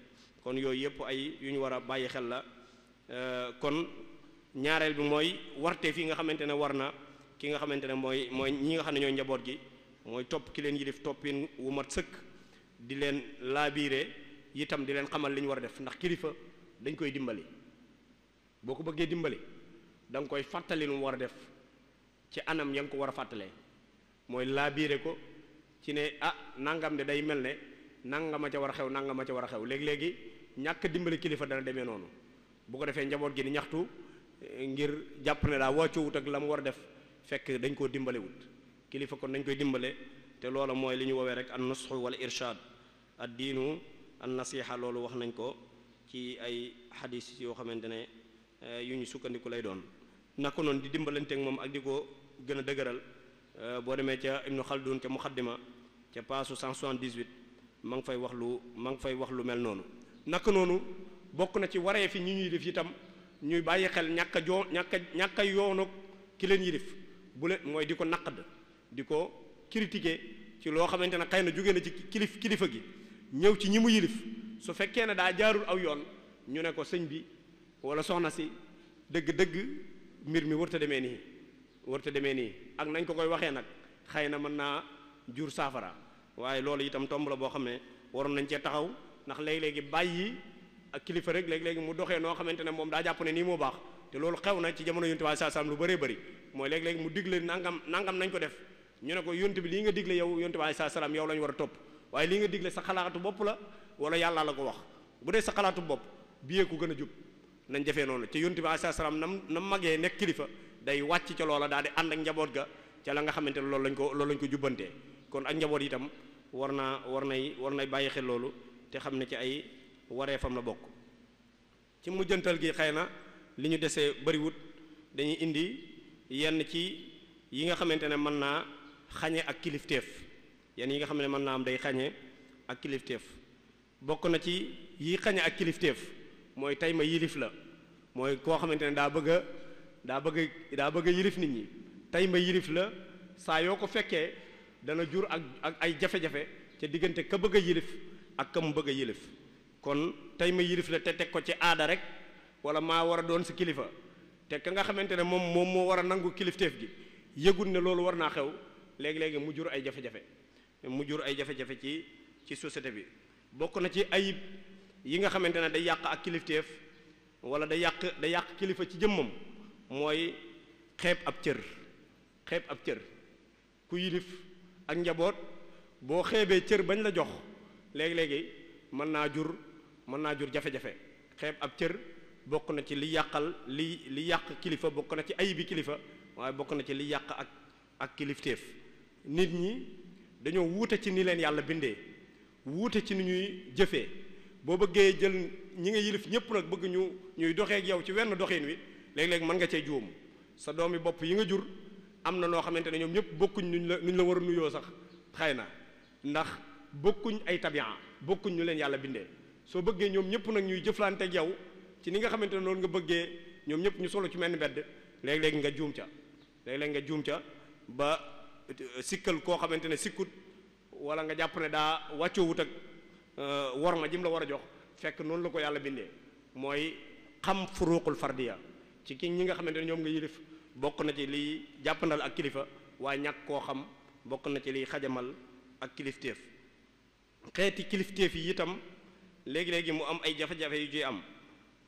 kon yooyu yëpp ay yu ñu war a bàyyi xel la kon ñaareel bi mooy warte fi nga xamante ne war na ki nga xamante ne mooy ñi nga xam ne ñooy njaboot gi mooy topp ki leen yilif toppin wu mat sëkk di leen laabiire itam di leen xamal li ñu war a def ndax kilifa dañ koy dimbali boo ko bëggee dimbali da nga koy fàttali lu mu war a def ci anam ya nga ko war a fàttalee mooy laabiire ko ci ne nangam de day mel ne nangama ca war a xew nangama ca war a xew léegi-léegi ñàkk dimbali kilifa dana demee noonu bu ko defee njaboot gi di ñaxtu ngir jàpp ne daa wàccoowut ak la mu war a def fekk dañ koo dimbaliwut kilifa kon dañ koy dimbale te loola mooy li ñu woowee rek an nusxu wala irshad ad diinu an nasiha loolu wax nañ ko ci ay xadis yoo xamante ne yu ñu sukkandiku lay doon naka noonu di dimbalanteeg moom ak di ko gën a dëgëral boo demee ca Ibnu Khaldun ca muxaddima ca paasu 178 ma ngi fay wax lu mel noonu naka noonu bokk na ci waree fi ñi ñuy def itam ñuy bàyyi xel ñàkk a yoonu ki leen yilif bu leen mooy di ko naqad di ko critiquer ci loo xamante ne xëy na jóge na ci kilifa gi ñëw ci ñi mu yilif su fekkee ne daa jaarul aw yoon ñu ne ko sëñ bi wala soxna si dëgg-dëgg mbir mi warta demee nii ak nañ ko koy waxee nag xëy na mën naa jur saafara waaye loolu itam tomb la boo xam ne waroon nañ cee taxaw ndax léegi-léegi bàyyi ak kilifa rek léegi-léegi mu doxee noo xamante ne moom daa jàpp ne nii moo baax te loolu xew na ci jamono yonent bi sallallahu alayhi wasallam lu bëree bëri mooy léegi-léegi mu digle nangam nañ ko def ñu ne ko yonent bi lii nga digle yow yonent bi sallallahu alayhi wasallam yow la ñu war a topp waaye lii nga digle sa xalaatu bopp la wala yàlla la ko wax bu dee sa xalaatu bopp biyee ko gën a jub nañ defee noonu te yonent bi sallallahu alayhi wasallam nam magee nekk kilifa day wàcc ca loola daal di ànd ak njaboot ga ca la nga xamante ne loolu lañ ko jubbantee kon ak njaboot itam war nay bàyyi xel loolu te xam ne ci ay wareefam la bokk ci mujjantal gi xëy na li ñu desee bariwut dañuy indi yenn ci yi nga xamante ne mën naa xañe ak kilifteef yenn yi nga xam ne mën naa am day xañe ak kilifteef bokk na ci yi xañe ak kilifteef mooy tey ma yilif la mooy koo xamante ne daa bëgg a yilif nit ñi tey ma yilif la saa yoo ko fekkee dana jur ak ay jafe-jafe ca diggante ka bëgg a yilif ak ka mu bëgg a yilif kon tey ma yilif la te teg ko ci aada rek wala maa war a doon si kilifa te ka nga xamante ne moom moo war a nangu kilifteef gi yëgul ne loolu war naa xew léegi-léegi mu jur ay jafe-jafe ci société bi bokk na ci ayib yi nga xamante ne day yàq ak kilifteef wala day yàq kilifa ci jëmmam mooy xeeb ab cër ku yilif ak njaboot boo xeebee cër bañ la jox léegi-léegi mën naa jur jafe-jafe xeeb ab cër bokk na ci li yàq kilifa bokk na ci ayibi kilifa waaye bokk na ci li yàq ak kilifteef nit ñi dañoo wuute ci ni leen yàlla bindee wuute ci ni ñuy jëfee boo bëggee jël ñi nga yilif ñëpp nag bëgg ñuy doxee ak yow ci wenn doxin wi léeg-léeg mën nga cee juum sa doomi bopp yi nga jur am na noo xamante ne ñoom ñëpp bokkuñ nuñ la war a nuyoo sax xëy na ndax bokkuñ ay tabian bokkuñ ñu leen yàlla bindee soo bëggee ñoom ñëpp nag ñuy jëflante ak yow ci ni nga xamante ne noonu nga bëggee ñoom ñëpp ñu solo ci menn mbedd léeg-léeg nga juum ca ba sikkal koo xamante ne sikkut wala nga jàpp ne daa wàccoowut ak war ma jim la war a jox fekk noonu la ko yàlla bindee mooy xam furuqul fardiya ci ki ñi nga xamante ne ñoom nga yilif bokk na ci liy jàppandal ak kilifa waaye ñàkk koo xam bokk na ci liy xajamal ak kilifteef xeeti kilifteef yi itam léegi-léegi mu am ay jafe-jafe yu ciy am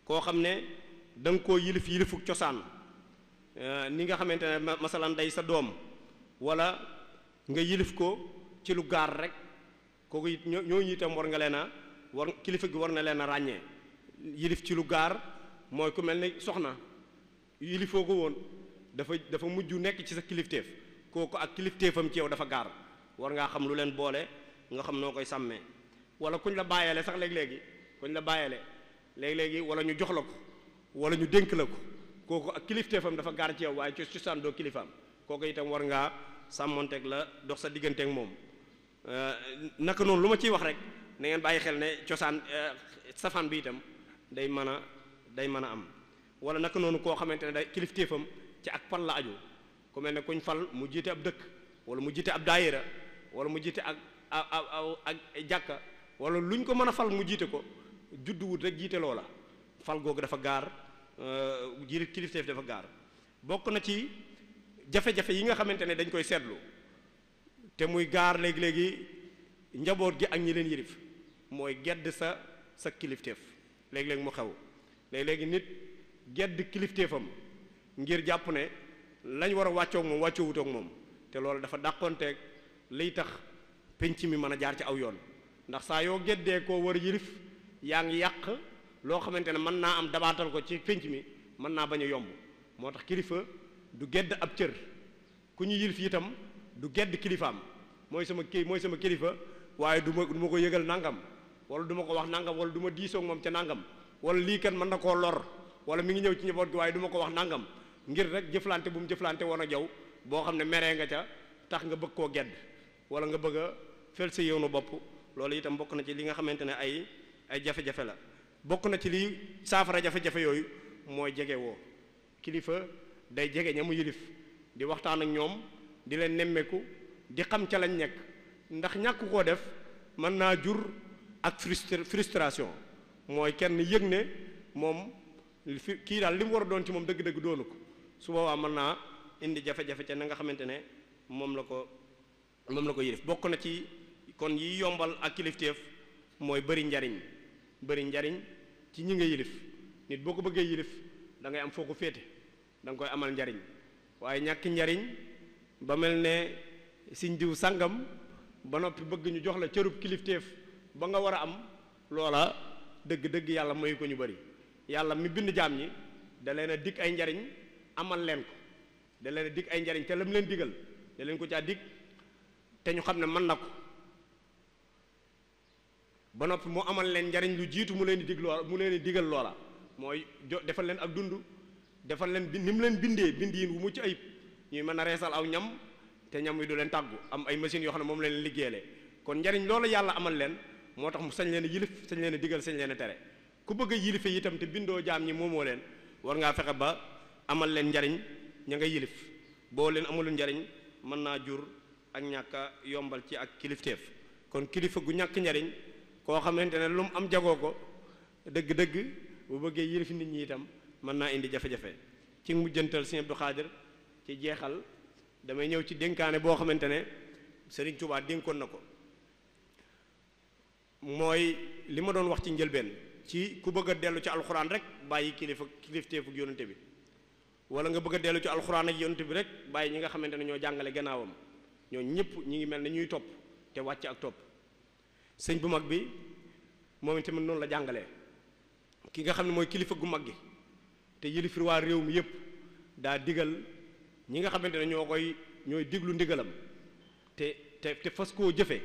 koo xam ne da nga koo yilifuk cosaan ni nga xamante ne masalan day sa doom wala nga yilif ko ci lu gaar rek kooku it ñooñu itam kilifa gi war na leen a ràññee yilif ci lu gaar mooy ku mel ne soxna yilifoo ko woon dafa mujj nekk ci sa kilifteef kooku ak kilifteefam ci yow dafa gaar war ngaa xam lu leen boole nga xam noo koy sàmmee wala kuñ la bàyyele sax léegi-léegi wala ñu jox la ko wala ñu dénk la ko kooku ak kilifteefam dafa gaar ci yow waaye cosaan doo kilifaam kooku itam war ngaa sàmmonteeg la dox sa digganteeg moom. naka noonu lu ma ciy wax rek na ngeen bàyyi xel ne cosaan safaan bi itam day mën a am wala naka noonu koo xamante ne day kilifteefam ci ak fal la aju ku mel ne kuñ fal mu jiite ab dëkk wala mu jiite ab daayira wala mu jiite ak jàkka wala luñ ko mën a fal mu jiite ko judduwut rek jiite loola fal googu dafa gaar jiite kilifteef dafa gaar bokk na ci jafe-jafe yi nga xamante ne dañ koy seetlu te muy gaar léegi-léegi njaboot gi ak ñi leen yilif mooy gedd sa kilifteef léegi-léegi mu xew léegi-léegi nit gedd kilifteefam ngir jàpp ne lañ war a wàccoog moom wàccoowutoog moom te loolu dafa dàqonteeg liy tax penc mi mën a jaar ci aw yoon ndax saa yoo geddee koo war a yilif yaa ngi yàq loo xamante ne mën naa am dabaatal ko ci penc mi mën naa bañ a yomb moo tax kilifa du gedd ab cër ku ñu yilif itam du gedd kilifaam mooy sama kilifa waaye du ma ko yëgal nangam wala du ma ko wax nangam wala du ma diisoog moom ca nangam wala lii kan mën na koo lor wala mi ngi ñëw ci njaboot gi waaye du ma ko wax nangam ngir rek jëflante bu mu jëflante woon ak yow boo xam ne meree nga ca tax nga bëgg koo gedd wala nga bëgg a fel sa yoonu bopp loolu itam bokk na ci li nga xamante ne ay jafe-jafe la bokk na ci li saafara jafe-jafe yooyu mooy jege woo kilifa day jege ña mu yilif di waxtaan ak ñoom di leen nemmeeku di xam ca lañ nekk ndax ñàkk koo def mën naa jur ak frustration mooy kenn yëg ne moom kii daal li mu war a doon ci moom dëgg-dëgg doonu ko su boobaa mën naa indi jafe-jafe ca na nga xamante ne moom la ko yilif bokk na ci kon yi yombal ak kilifteef mooy bëri njariñ ci ñi nga yilif nit boo ko bëggee yilif da ngay am foo ko féete da nga koy amal njariñ waaye ñàkk njariñ ba mel ne siñ diw sangam ba noppi bëgg ñu jox la cërub kilifteef ba nga war a am loola dëgg-dëgg yàlla mayu ko ñu bari yàlla mi bind jaam ñi da leen a dig ay njariñ amal leen ko da leen a dig ay njariñ te lam leen digal da leen ko caa dig te ñu xam ne mën na ko ba noppi mu amal leen njariñ lu jiitu mu leen di digal loola mooy defal leen ak dund defal leen ni mu leen bindee bindiin wu mucc ayib ñuy mën a reesal aw ñam te ñam wi du leen tàggu am ay machines yoo xam ne moom leen liggéeyale kon njariñ loolu yàlla amal leen moo tax mu sañ leen a yilif sañ leen a digal sañ leen a tere ku bëgg a yilife itam te bindoo jaam ñi moomoo leen war ngaa fexe ba amal leen njariñ ña nga yilif boo leen amulul njariñ mën naa jur ak ñàkk a yombal ci ak kilifteef kon kilifa gu ñàkk njariñ koo xamante ne lu mu am jagoo ko dëgg-dëgg bu bëggee yilif nit ñi itam mën naa indi jafe-jafe ci mujjantal Sëriñ Abdou Khadir ci jeexal damay ñëw ci dénkaane boo xamante ne Sëriñ Tuubaa dénkoon na ko mooy li ma doon wax ci njëlbeen ci ku bëgg a dellu ci alxuraan rek bàyyi kilifteefu yonante bi wala nga bëgg a dellu ci alxuraan ak yonante bi rek bàyyi ñi nga xamante ne ñoo jàngale gannaawam ñoo ñëpp ñi ngi mel ne ñuy topp te wàcc ak topp sëñ bu mag bi moom tamit noonu la jàngalee ki nga xam ne mooy kilifa gu mag gi te yilifir waa réew mi yëpp daa digal ñi nga xamante ne ñooy diglu ndigalam te fas koo jëfe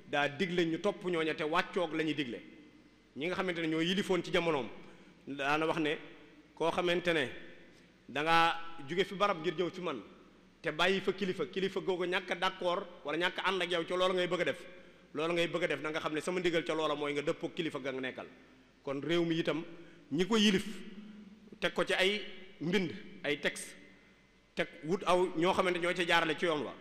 daa digle ñu topp ñooña te wàccoog la ñuy digle ñi nga xamante ne ñoo yilifoon ci jamonoom daana wax ne koo xamante ne dangaa jóge fi barab ngir ñëw fi man te bàyyi fa kilifa googu ñàkk a d'accord wala ñàkk ànd ak yow ca loolu ngay bëgg a def da nga xam ne sama ndigal ca loola mooy nga dëppoo kilifa ga nga nekkal kon réew mi itam ñi ko yilif teg ko ci ay mbind ay texte teg wut aw ñoo xamante ñoo ca jaarale ci yoon wa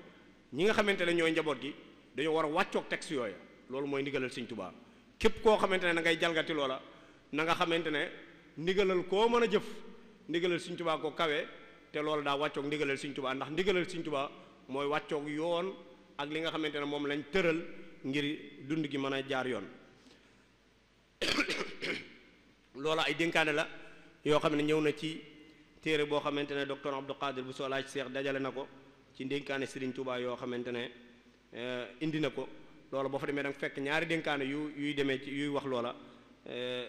ñi nga xamante ne ñooy njaboot gi dañoo war a wàccoog texte yooya loolu mooy ndigalal Sëriñ Tuubaa képp koo xamante ne da ngay jalgati loola na nga xamante ne ndigalal koo mën a jëf ndigalal Sëriñ Tuubaa ko kawe te loolu daa wàccoog ndigalal Sëriñ Tuubaa ndax ndigalal Sëriñ Tuubaa mooy wàccoog yoon ak li nga xamante ne moom lañ tëral ngir dund gi mën a jaar yoon loola ay dénkaane la yoo xam ne ñëw na ci téere boo xamante ne docteur Abdou Khadir bu soo laaj seex dajale na ko ci dénkaane Sëriñ Tuubaa yoo xamante ne indi na ko loola boo fa demee danga fekk ñaari dénkaane yuy demee ci yuy wax loola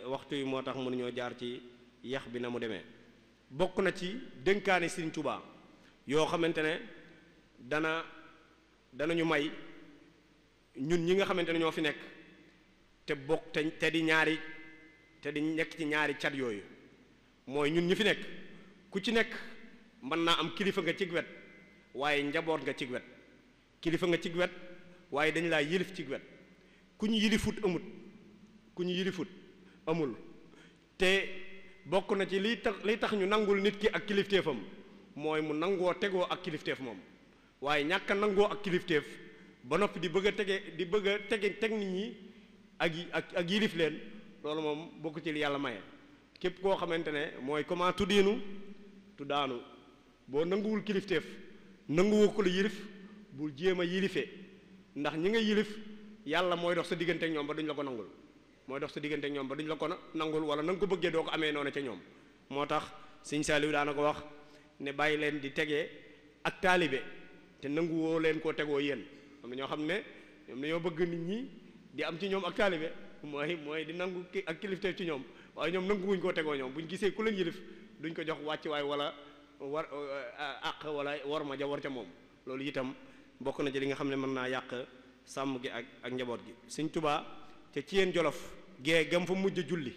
waxtu yi moo tax mënuñoo jaar ci yax bi na mu demee bokk na ci dénkaane Sëriñ Tuubaa yoo xamante ne danañu may ñun ñi nga xamante ne ñoo fi nekk te bokk te di nekk ci ñaari cat yooyu mooy ñun ñi fi nekk ku ci nekk mën naa am kilifa nga ci wet waaye njaboot nga cig wet kilifa nga cig wet waaye dañ laa yilif cig wet ku ñu yilifut amut ku ñu yilifut amul te bokk na ci liy tax ñu nangul nit ki ak kilifteefam mooy mu nangoo tegoo ak kilifteef moom waaye ñàkk a nangoo ak kilifteef ba noppi di bëgg a teg nit ñi ak yilif leen loolu moom bokk ci li yàlla maye képp koo xamante ne mooy comment tuddiinu tuddaanu boo nanguwul kilifteef nanguwoo ko la yilif bul jéem a yilife ndax ñi nga yilif yàlla mooy dox sa diggante ak ñoom ba duñ la ko nangul mooy dox sa diggante ak ñoom ba duñ la ko nangul wala na nga ko bëggee doo ko amee noonu ca ñoom moo tax Sëñ Saaliw daana ko wax ne bàyyi leen di tegee ak taalibe te nanguwoo leen koo tegoo yéen am na ñoo xam ne ñoom dañoo bëgg nit ñi di am ci ñoom ak taalibe mooy di nangu ak kilifteef ci ñoom waaye ñoom nanguwuñ koo tegoo ñoom buñ gisee ku leen yilif duñ ko jox wàcc waay wala àq wala war ma ja war ca moom loolu itam bokk na ci li nga xam ne mën naa yàq sàmm gi ak njaboot gi Sëñ Tuubaa ca ci yéen Jolof gee gam fa mujj julli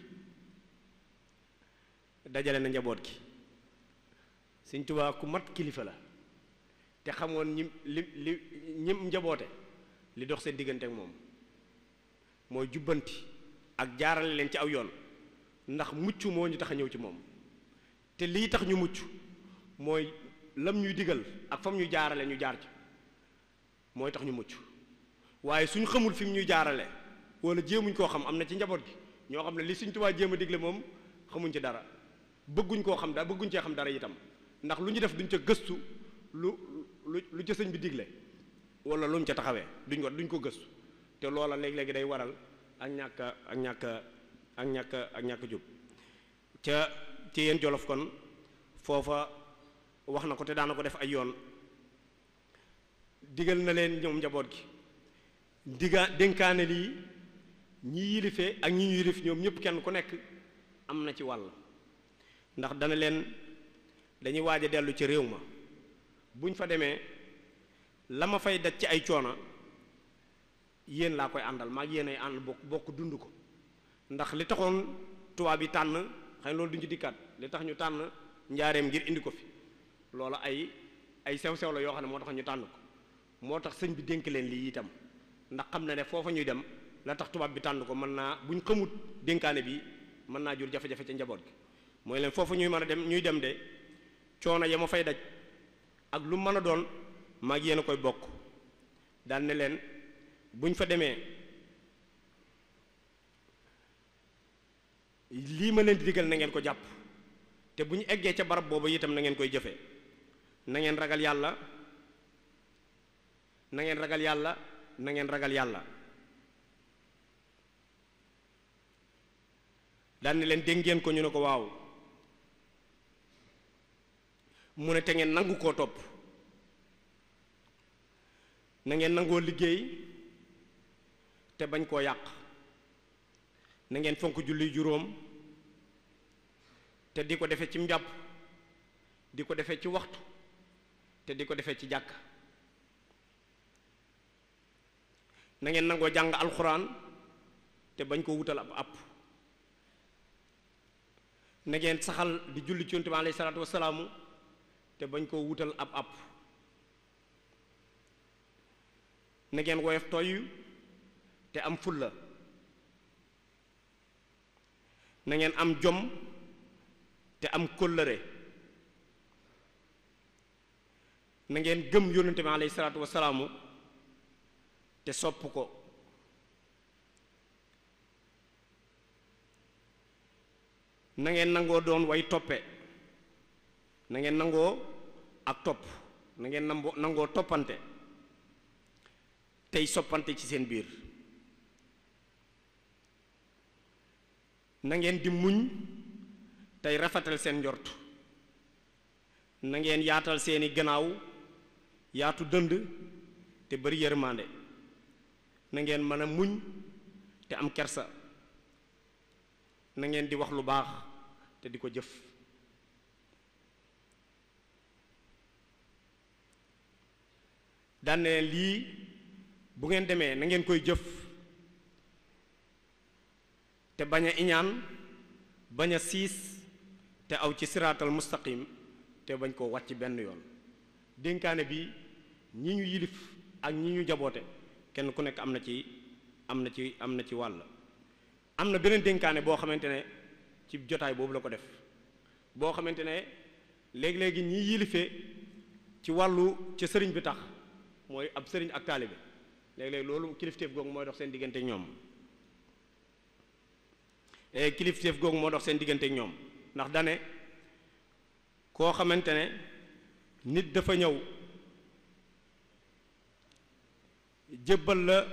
dajale na njaboot gi Sëñ Tuubaa ku mat kilifa la te xamoon ñim njaboote li dox seen diggante ak moom mooy jubbanti ak jaarale leen ci aw yoon ndax mucc moo ñu tax a ñëw ci moom te lii tax ñu mucc mooy lam ñuy digal ak fam ñuy jaarale ñu jaar ci mooy tax ñu mucc waaye suñ xamul fi mu ñuy jaarale wala jéemuñ koo xam am na ci njaboot gi ñoo xam ne li Sëñ Tuubaa jéem a digle moom xamuñ ci dara bëgguñ koo xam dara bëgguñ cee xam dara itam ndax lu ñu def duñ ca gëstu lu ca sëñ bi digle wala lu mu ca taxawee duñ ko gëstu te loola léeg-léegi day waral ak ñàkk jub ca ci yéen Jolof kon foofa wax na ko te daana ko def ay yoon digal na leen ñoom njaboot gi dénkaane lii ñi yilife ak ñi ñu yilif ñoom ñëpp kenn ku nekk am na ci wàll ndax dana leen dañuy waaj a dellu ci réew ma buñ fa demee la ma fay daj ci ay coona yéen laa koy àndal maag yéen ay ànd bokk dund ko ndax li taxoon tubaab yi tànn xëy loolu duñ ci dikkaat li tax ñu tànn njaareem ngir indi ko fi loola ay sew-sew la yoo xam ne moo tax ñu tànn ko moo tax sëñ bi dénk leen lii itam ndax xam na ne foofa ñuy dem la tax tubaab bi tànn ko mën naa buñ xamut dénkaane bi mën naa jur jafe-jafe ca njaboot gi mooy leen foofa ñuy mën a dem ñuy dem de coono ya ma fay daj ak lu mën a doon maag yéen a koy bokk daan ne leen buñ fa demee lii ma leen di digal na ngeen ko jàpp te bu ñu eggee ca barab boobu itam na ngeen koy jëfee na ngeen ragal yàlla na ngeen ragal yàlla na ngeen ragal yàlla daan ne leen dégg ngeen ko ñu ne ko waaw mu ne te ngeen nangu koo topp na ngeen nangoo liggéey te bañ koo yàq na ngeen fonk julli juróom te di ko defee ci njàpp di ko defee ci waxtu te di ko defee ci jàkk na ngeen nangoo jàng alxuraan te bañ ko wutal ab app na ngeen saxal di julli ci Yonent bi alayhi salaatu wasalaamu te bañ koo wutal ab app na ngeen woyof toy te am fulla na ngeen am jom te am kóllëre na ngeen gëm Yonent bi alayhi salaatu wasalaamu te sopp ko na ngeen nangoo doon way toppe na ngeen nangoo ak topp na ngeen nangoo toppante tey soppante ci seen biir na ngeen di muñ tey rafetal seen njort na ngeen yaatal seeni gannaaw yaatu dënd te bari yërmande na ngeen mën a muñ te am kersa na ngeen di wax lu baax te di ko jëf daan ne lii bu ngeen demee na ngeen koy jëf te bañ a iñaan bañ a siis te aw ci siraatal mustaqim te bañ koo wàcc benn yoon dénkaane bi ñi ñu yilif ak ñi ñu jaboote kenn ku nekk am na ci wàll. am na beneen dénkaane boo xamante ne ci jotaay boobu la ko def boo xamante ne léegi-léegi ñi yilife ci wàllu ca sëriñ bi tax mooy ab sëriñ ak taalibe léeg-léeg loolu kilifteef googu mooy dox seen diggante ak ñoom kilifteef googu moo dox seen diggante ak ñoom ndax dane koo xamante ne nit dafa ñëw jébbal la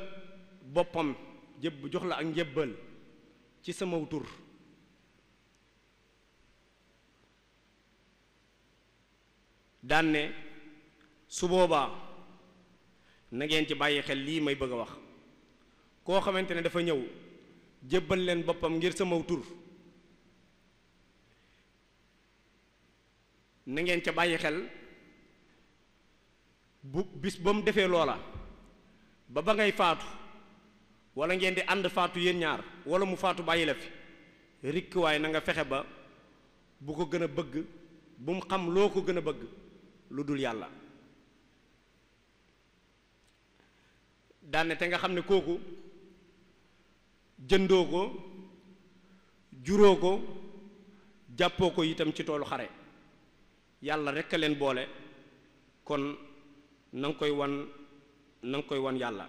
boppam jox la ak njébbal ci sama tur daan ne su boobaa na ngeen ci bàyyi xel lii may bëgg a wax koo xamante ne dafa ñëw jébbal leen boppam ngir sama tur na ngeen ca bàyyi xel bu bis ba mu defee loola ba ngay faatu wala ngeen di ànd faatu yéen ñaar wala mu faatu bàyyi la fi rikk waaye na nga fexe ba bu ko gën a bëgg bu mu xam loo ko gën a bëgg lu dul yàlla daane te nga xam ne kooku jëndoo ko juróo ko jàppoo ko itam ci toolu xare yàlla rekk a leen boole kon na nga koy wan yàlla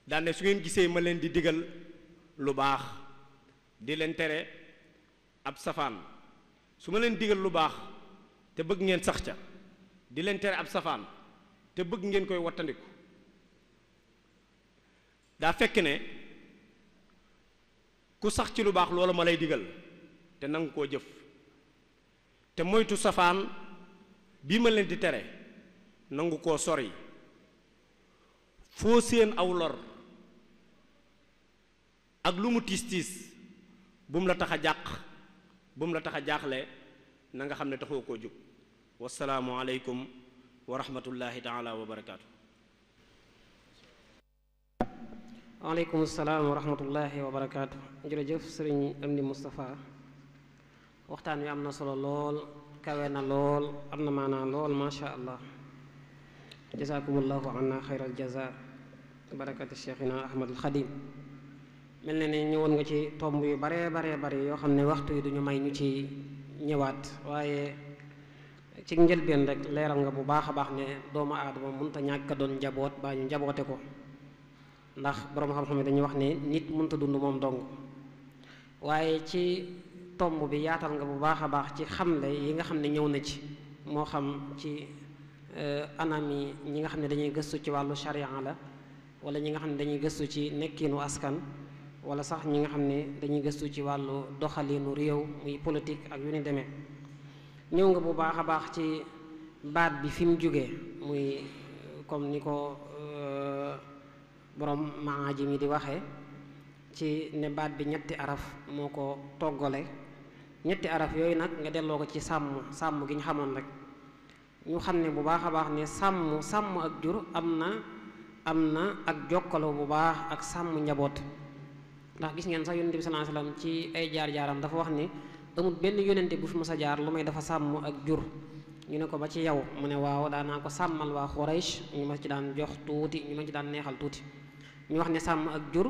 daane su ngeen gisee ma leen di digal lu baax di leen tere ab safaan su ma leen digal lu baax te bëgg ngeen sax ca di leen tere ab safaan te bëgg ngeen koy wattandiku daa fekk ne ku sax ci lu baax loola ma lay digal te nangu koo jëf te moytu safaan bii ma leen di tere nangu koo sori foo seen aw lor ak lu mu tiis tiis bu mu la tax a jàq bu mu la tax a jaaxle na nga xam ne taxoo koo jóg wasalaamu aleykum wa rahmatullahi taala wa barakaatu. waaleykum salaam wa rahmatullahi wa barakaatu. jërëjëf sëriñ Amdi Moustapha waxtaan wi am na solo lool kawe na lool am na maanaa lool macha allah jazakumullahu anna xayral jaza barakati cheikhina ahmadul xadim mel na ne ñëwoon nga ci tomb yu bare yoo xam ne waxtu yi duñu may ñu ci ñëwaat waaye ci njëlbeen rek leeral nga bu baax a baax ne doomu aadama mënta ñàkk doon njaboot baa ñu njaboote ko ndax boroom xam-xam yi dañuy wax ne nit mënta dund moom dong waaye ci tomb bi yaatal nga bu baax a baax ci xamle yi nga xam ne ñëw na ci moo xam ci anam yi ñi nga xam ne dañuy gëstu ci wàllu sharia la wala ñi nga xam ne dañuy gëstu ci nekkinu askan wala sax ñi nga xam ne dañuy gëstu ci wàllu doxalinu réew muy politique ak yu ni demee ñëw nga bu baax a baax ci baat bi fi mu jógee muy comme ni ko borom maajim yi di waxee ci ne baat bi ñetti araf moo ko toggale ñetti araf yooyu nag nga delloo ko ci sàmm gi ñu xamoon rek ñu xam ne bu baax a baax ne sàmm ak jur am na ak jokkaloo bu baax ak sàmm njaboot ndax gis ngeen sax yonente bi sallallahu alayhi wasallam ci ay jaar-jaaram dafa wax ne amul benn yonente bu fi mës a jaar lu may dafa sàmm ak jur ñu ne ko ba ci yow mu ne waaw daanaa ko sàmmal waa Quraysh ñu ma ci daan jox tuuti ñu ma ci daan neexal tuuti ñu wax ne sàmm ak jur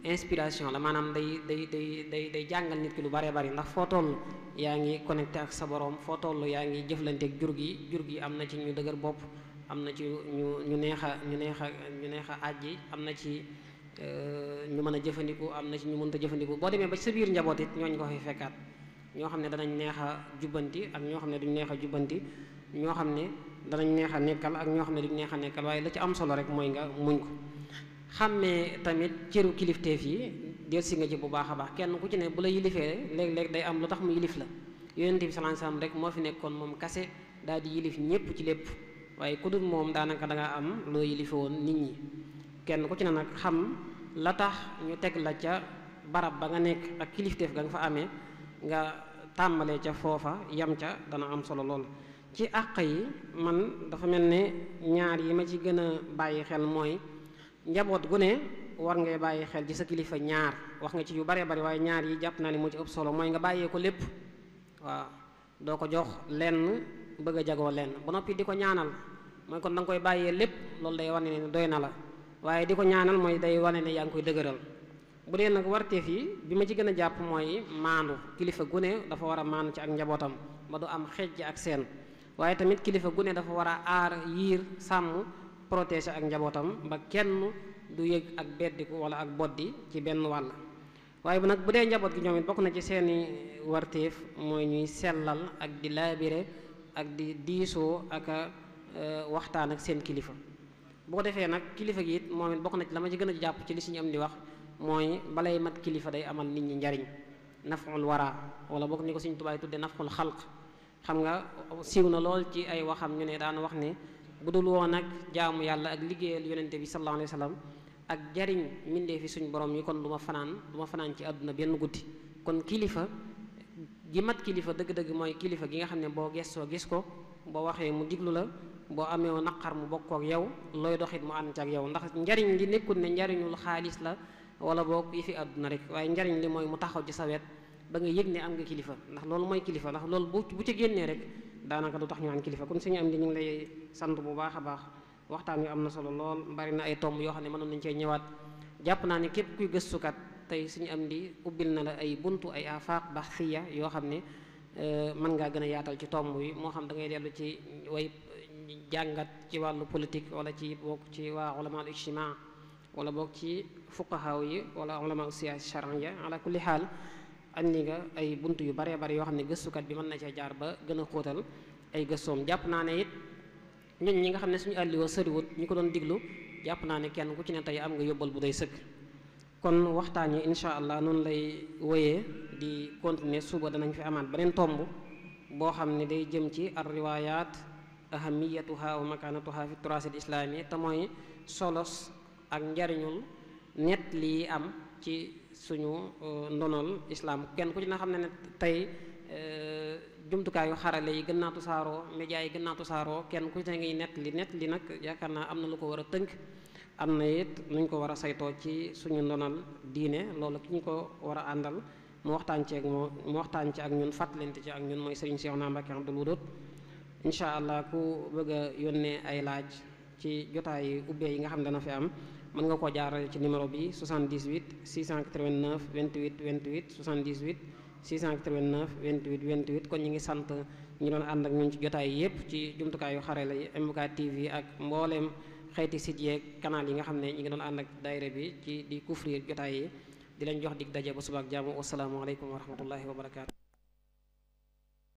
inspiration la maanaam day jàngal nit ki lu bare bari ndax foo toll yaa ngi connecté ak sa borom foo toll yaa ngi jëflante ak jur gi am na ci ñu dëgër bopp am na ci ñu neex a àjji am na ci ñu mën a jëfandiku am na ci ñu mënta jëfandiku boo demee ba ci sa biir njaboot it ñooñu ko fay fekkaat ñoo xam ne danañ neex a jubbanti ak ñoo xam ne duñ neex a jubbanti ñoo xam ne danañ neex a nekkal ak ñoo xam ne duñ neex a nekkal waaye la ci am solo rek mooy nga muñ ko xàmmee tamit cëru kilifteef yi delsi nga ci bu baax a baax kenn ku ci ne bu la yilifee léeg-léeg day am lu tax mu yilif la yonent bi sallallahu alayhi wasallam rek moo fi nekkoon moom kase daal di yilif ñépp ci lépp waaye ku dul moom daanaka da nga am loo yilife woon nit ñi kenn ku ci ne nag xam la tax ñu teg la ca barab ba nga nekk ak kilifteef ga nga fa amee nga tàmbalee ca foofa yam ca dana am solo lool ci àq yi man dafa mel ne ñaar yi ma ci gën a bàyyi xel mooy njaboot gu ne war ngay bàyyi xel ci sa kilifa ñaar wax nga ci yu baree bari waaye ñaar yi jàpp naa ne moo ci ëpp solo mooy nga bàyyee ko lépp waaw doo ko jox lenn bëgg a jagoo leen ba noppi di ko ñaanal mooy kon da nga koy bàyyee lépp loolu day wane ne doy na la waaye di ko ñaanal mooy day wane ne yaa ngi koy dëgëral. bu dee nag warteef yi bi ma ci gën a jàpp mooy maandu kilifa gune dafa war a maandu ci ak njabootam ba du am xejj ak seen waaye tamit kilifa gune dafa war a aar yiir sàmm protéger ak njabootam ba kenn du yëg ak beddiku wala ak boddi ci benn wàll. waaye bu nag bu dee njaboot gi ñoom it bokk na ci seeni warteef mooy ñuy sellal ak di laabire ak di diisoo ak waxtaan ak seen kilifa. boo defee nag kilifa gi it moom it bokk na ci la ma ci gën a jàpp ci li suñu am di wax mooy balay mat kilifa day amal nit ñi njariñ naful wara wala bokk ni ko Sëriñ Tuubaa tudde naful xalq. xam nga siiw na lool ci ay waxam ñu ne daan wax ne bu dul woon ak jaamu yàlla ak liggéeyal yonente bi sallallahu alayhi wa sallam ak jariñ mindee fi suñ borom yi kon du ma fanaan ci àdduna benn guddi. kon kilifa gi mat kilifa dëgg-dëgg mooy kilifa gi nga xam ne boo gestoo gis ko boo waxee mu diglu la boo amee naqar mu bokkook yow looy doxit mu ànd ci ak yow ndax njariñ li nekkul ne njariñul xaalis la wala boog yi fi àdduna rek waaye njariñ li mooy mu taxaw ci sa wet ba nga yëg ne am nga kilifa ndax loolu mooy kilifa ndax loolu bu ci génnee rek daanaka du tax ñu am kilifa kon suñu am di ñu ngi lay sant bu baax a baax waxtaan wi am na solo lool bari na ay tomb yoo xam ne mënoon nañu cee ñëwaat jàpp naa ne képp kuy gëstukat tey suñu am di ubbil na la ay buntu ay afaq baxsiya yoo xam ne mën ngaa gën a yaatal ci tomb yi moo xam da ngay dellu ci way jàngat ci wàllu politique wala ci bokk ci waa ulama al ijtimaa wala bokk ci fuqahaa yi wala ulama siyaasa charia ala kulli xaal andi nga ay bunt yu baree bari yoo xam ne gëstukat bi mën na cee jaar ba gën a xóotal ay gëstoom jàpp naa ne it ñun ñi nga xam ne suñu àlliwoo sëriwut ñi ko doon diglu jàpp naa ne kenn ku ci ne tey am nga yóbbal bu day sëkk. kon waxtaan yi incha allah noonu lay wéyee di continuer suba danañ fi amaat beneen tomb boo xam ne day jëm ci ar riwayat ahamiyatuha wa makanatuha fi turasil islami te mooy solos ak njariñul net lii am ci suñu ndonol islam kenn ku ci na xam ne tey jumtukaayu xarale yi gën naa tusaaroo média yi gën naa tusaaroo kenn ku ci ne ngi net li nag yaakaar naa am na lu ko war a tënk am na it nuñ ko war a saytoo ci suñu ndonal diine loolu ki ñu ko war a àndal mu waxtaan ci ak ñun fàttalante ci ak ñun mooy Serigne Cheikhouna Mbacké Abdoul Wadoud incha allah ku bëgg a yónnee ay laaj ci jotaay ubbee yi nga xam ne dana fi am mën nga koo jaarale ci numéro bi 78 689 28 28 78 689 28 28 kon ñu ngi sant ñi doon ànd ak ñun ci jotaay yépp ci jumtukaayu xarala yi MK TV ak mbooleem xeeti site yeeg canal yi nga xam ne ñi ngi doon ànd ak daayira bi ci di couvrir jotaay yi di leen jox dig daje ba suba ak jàmm wasalaamu aleykum wa rahmatullahi wa barakaatu.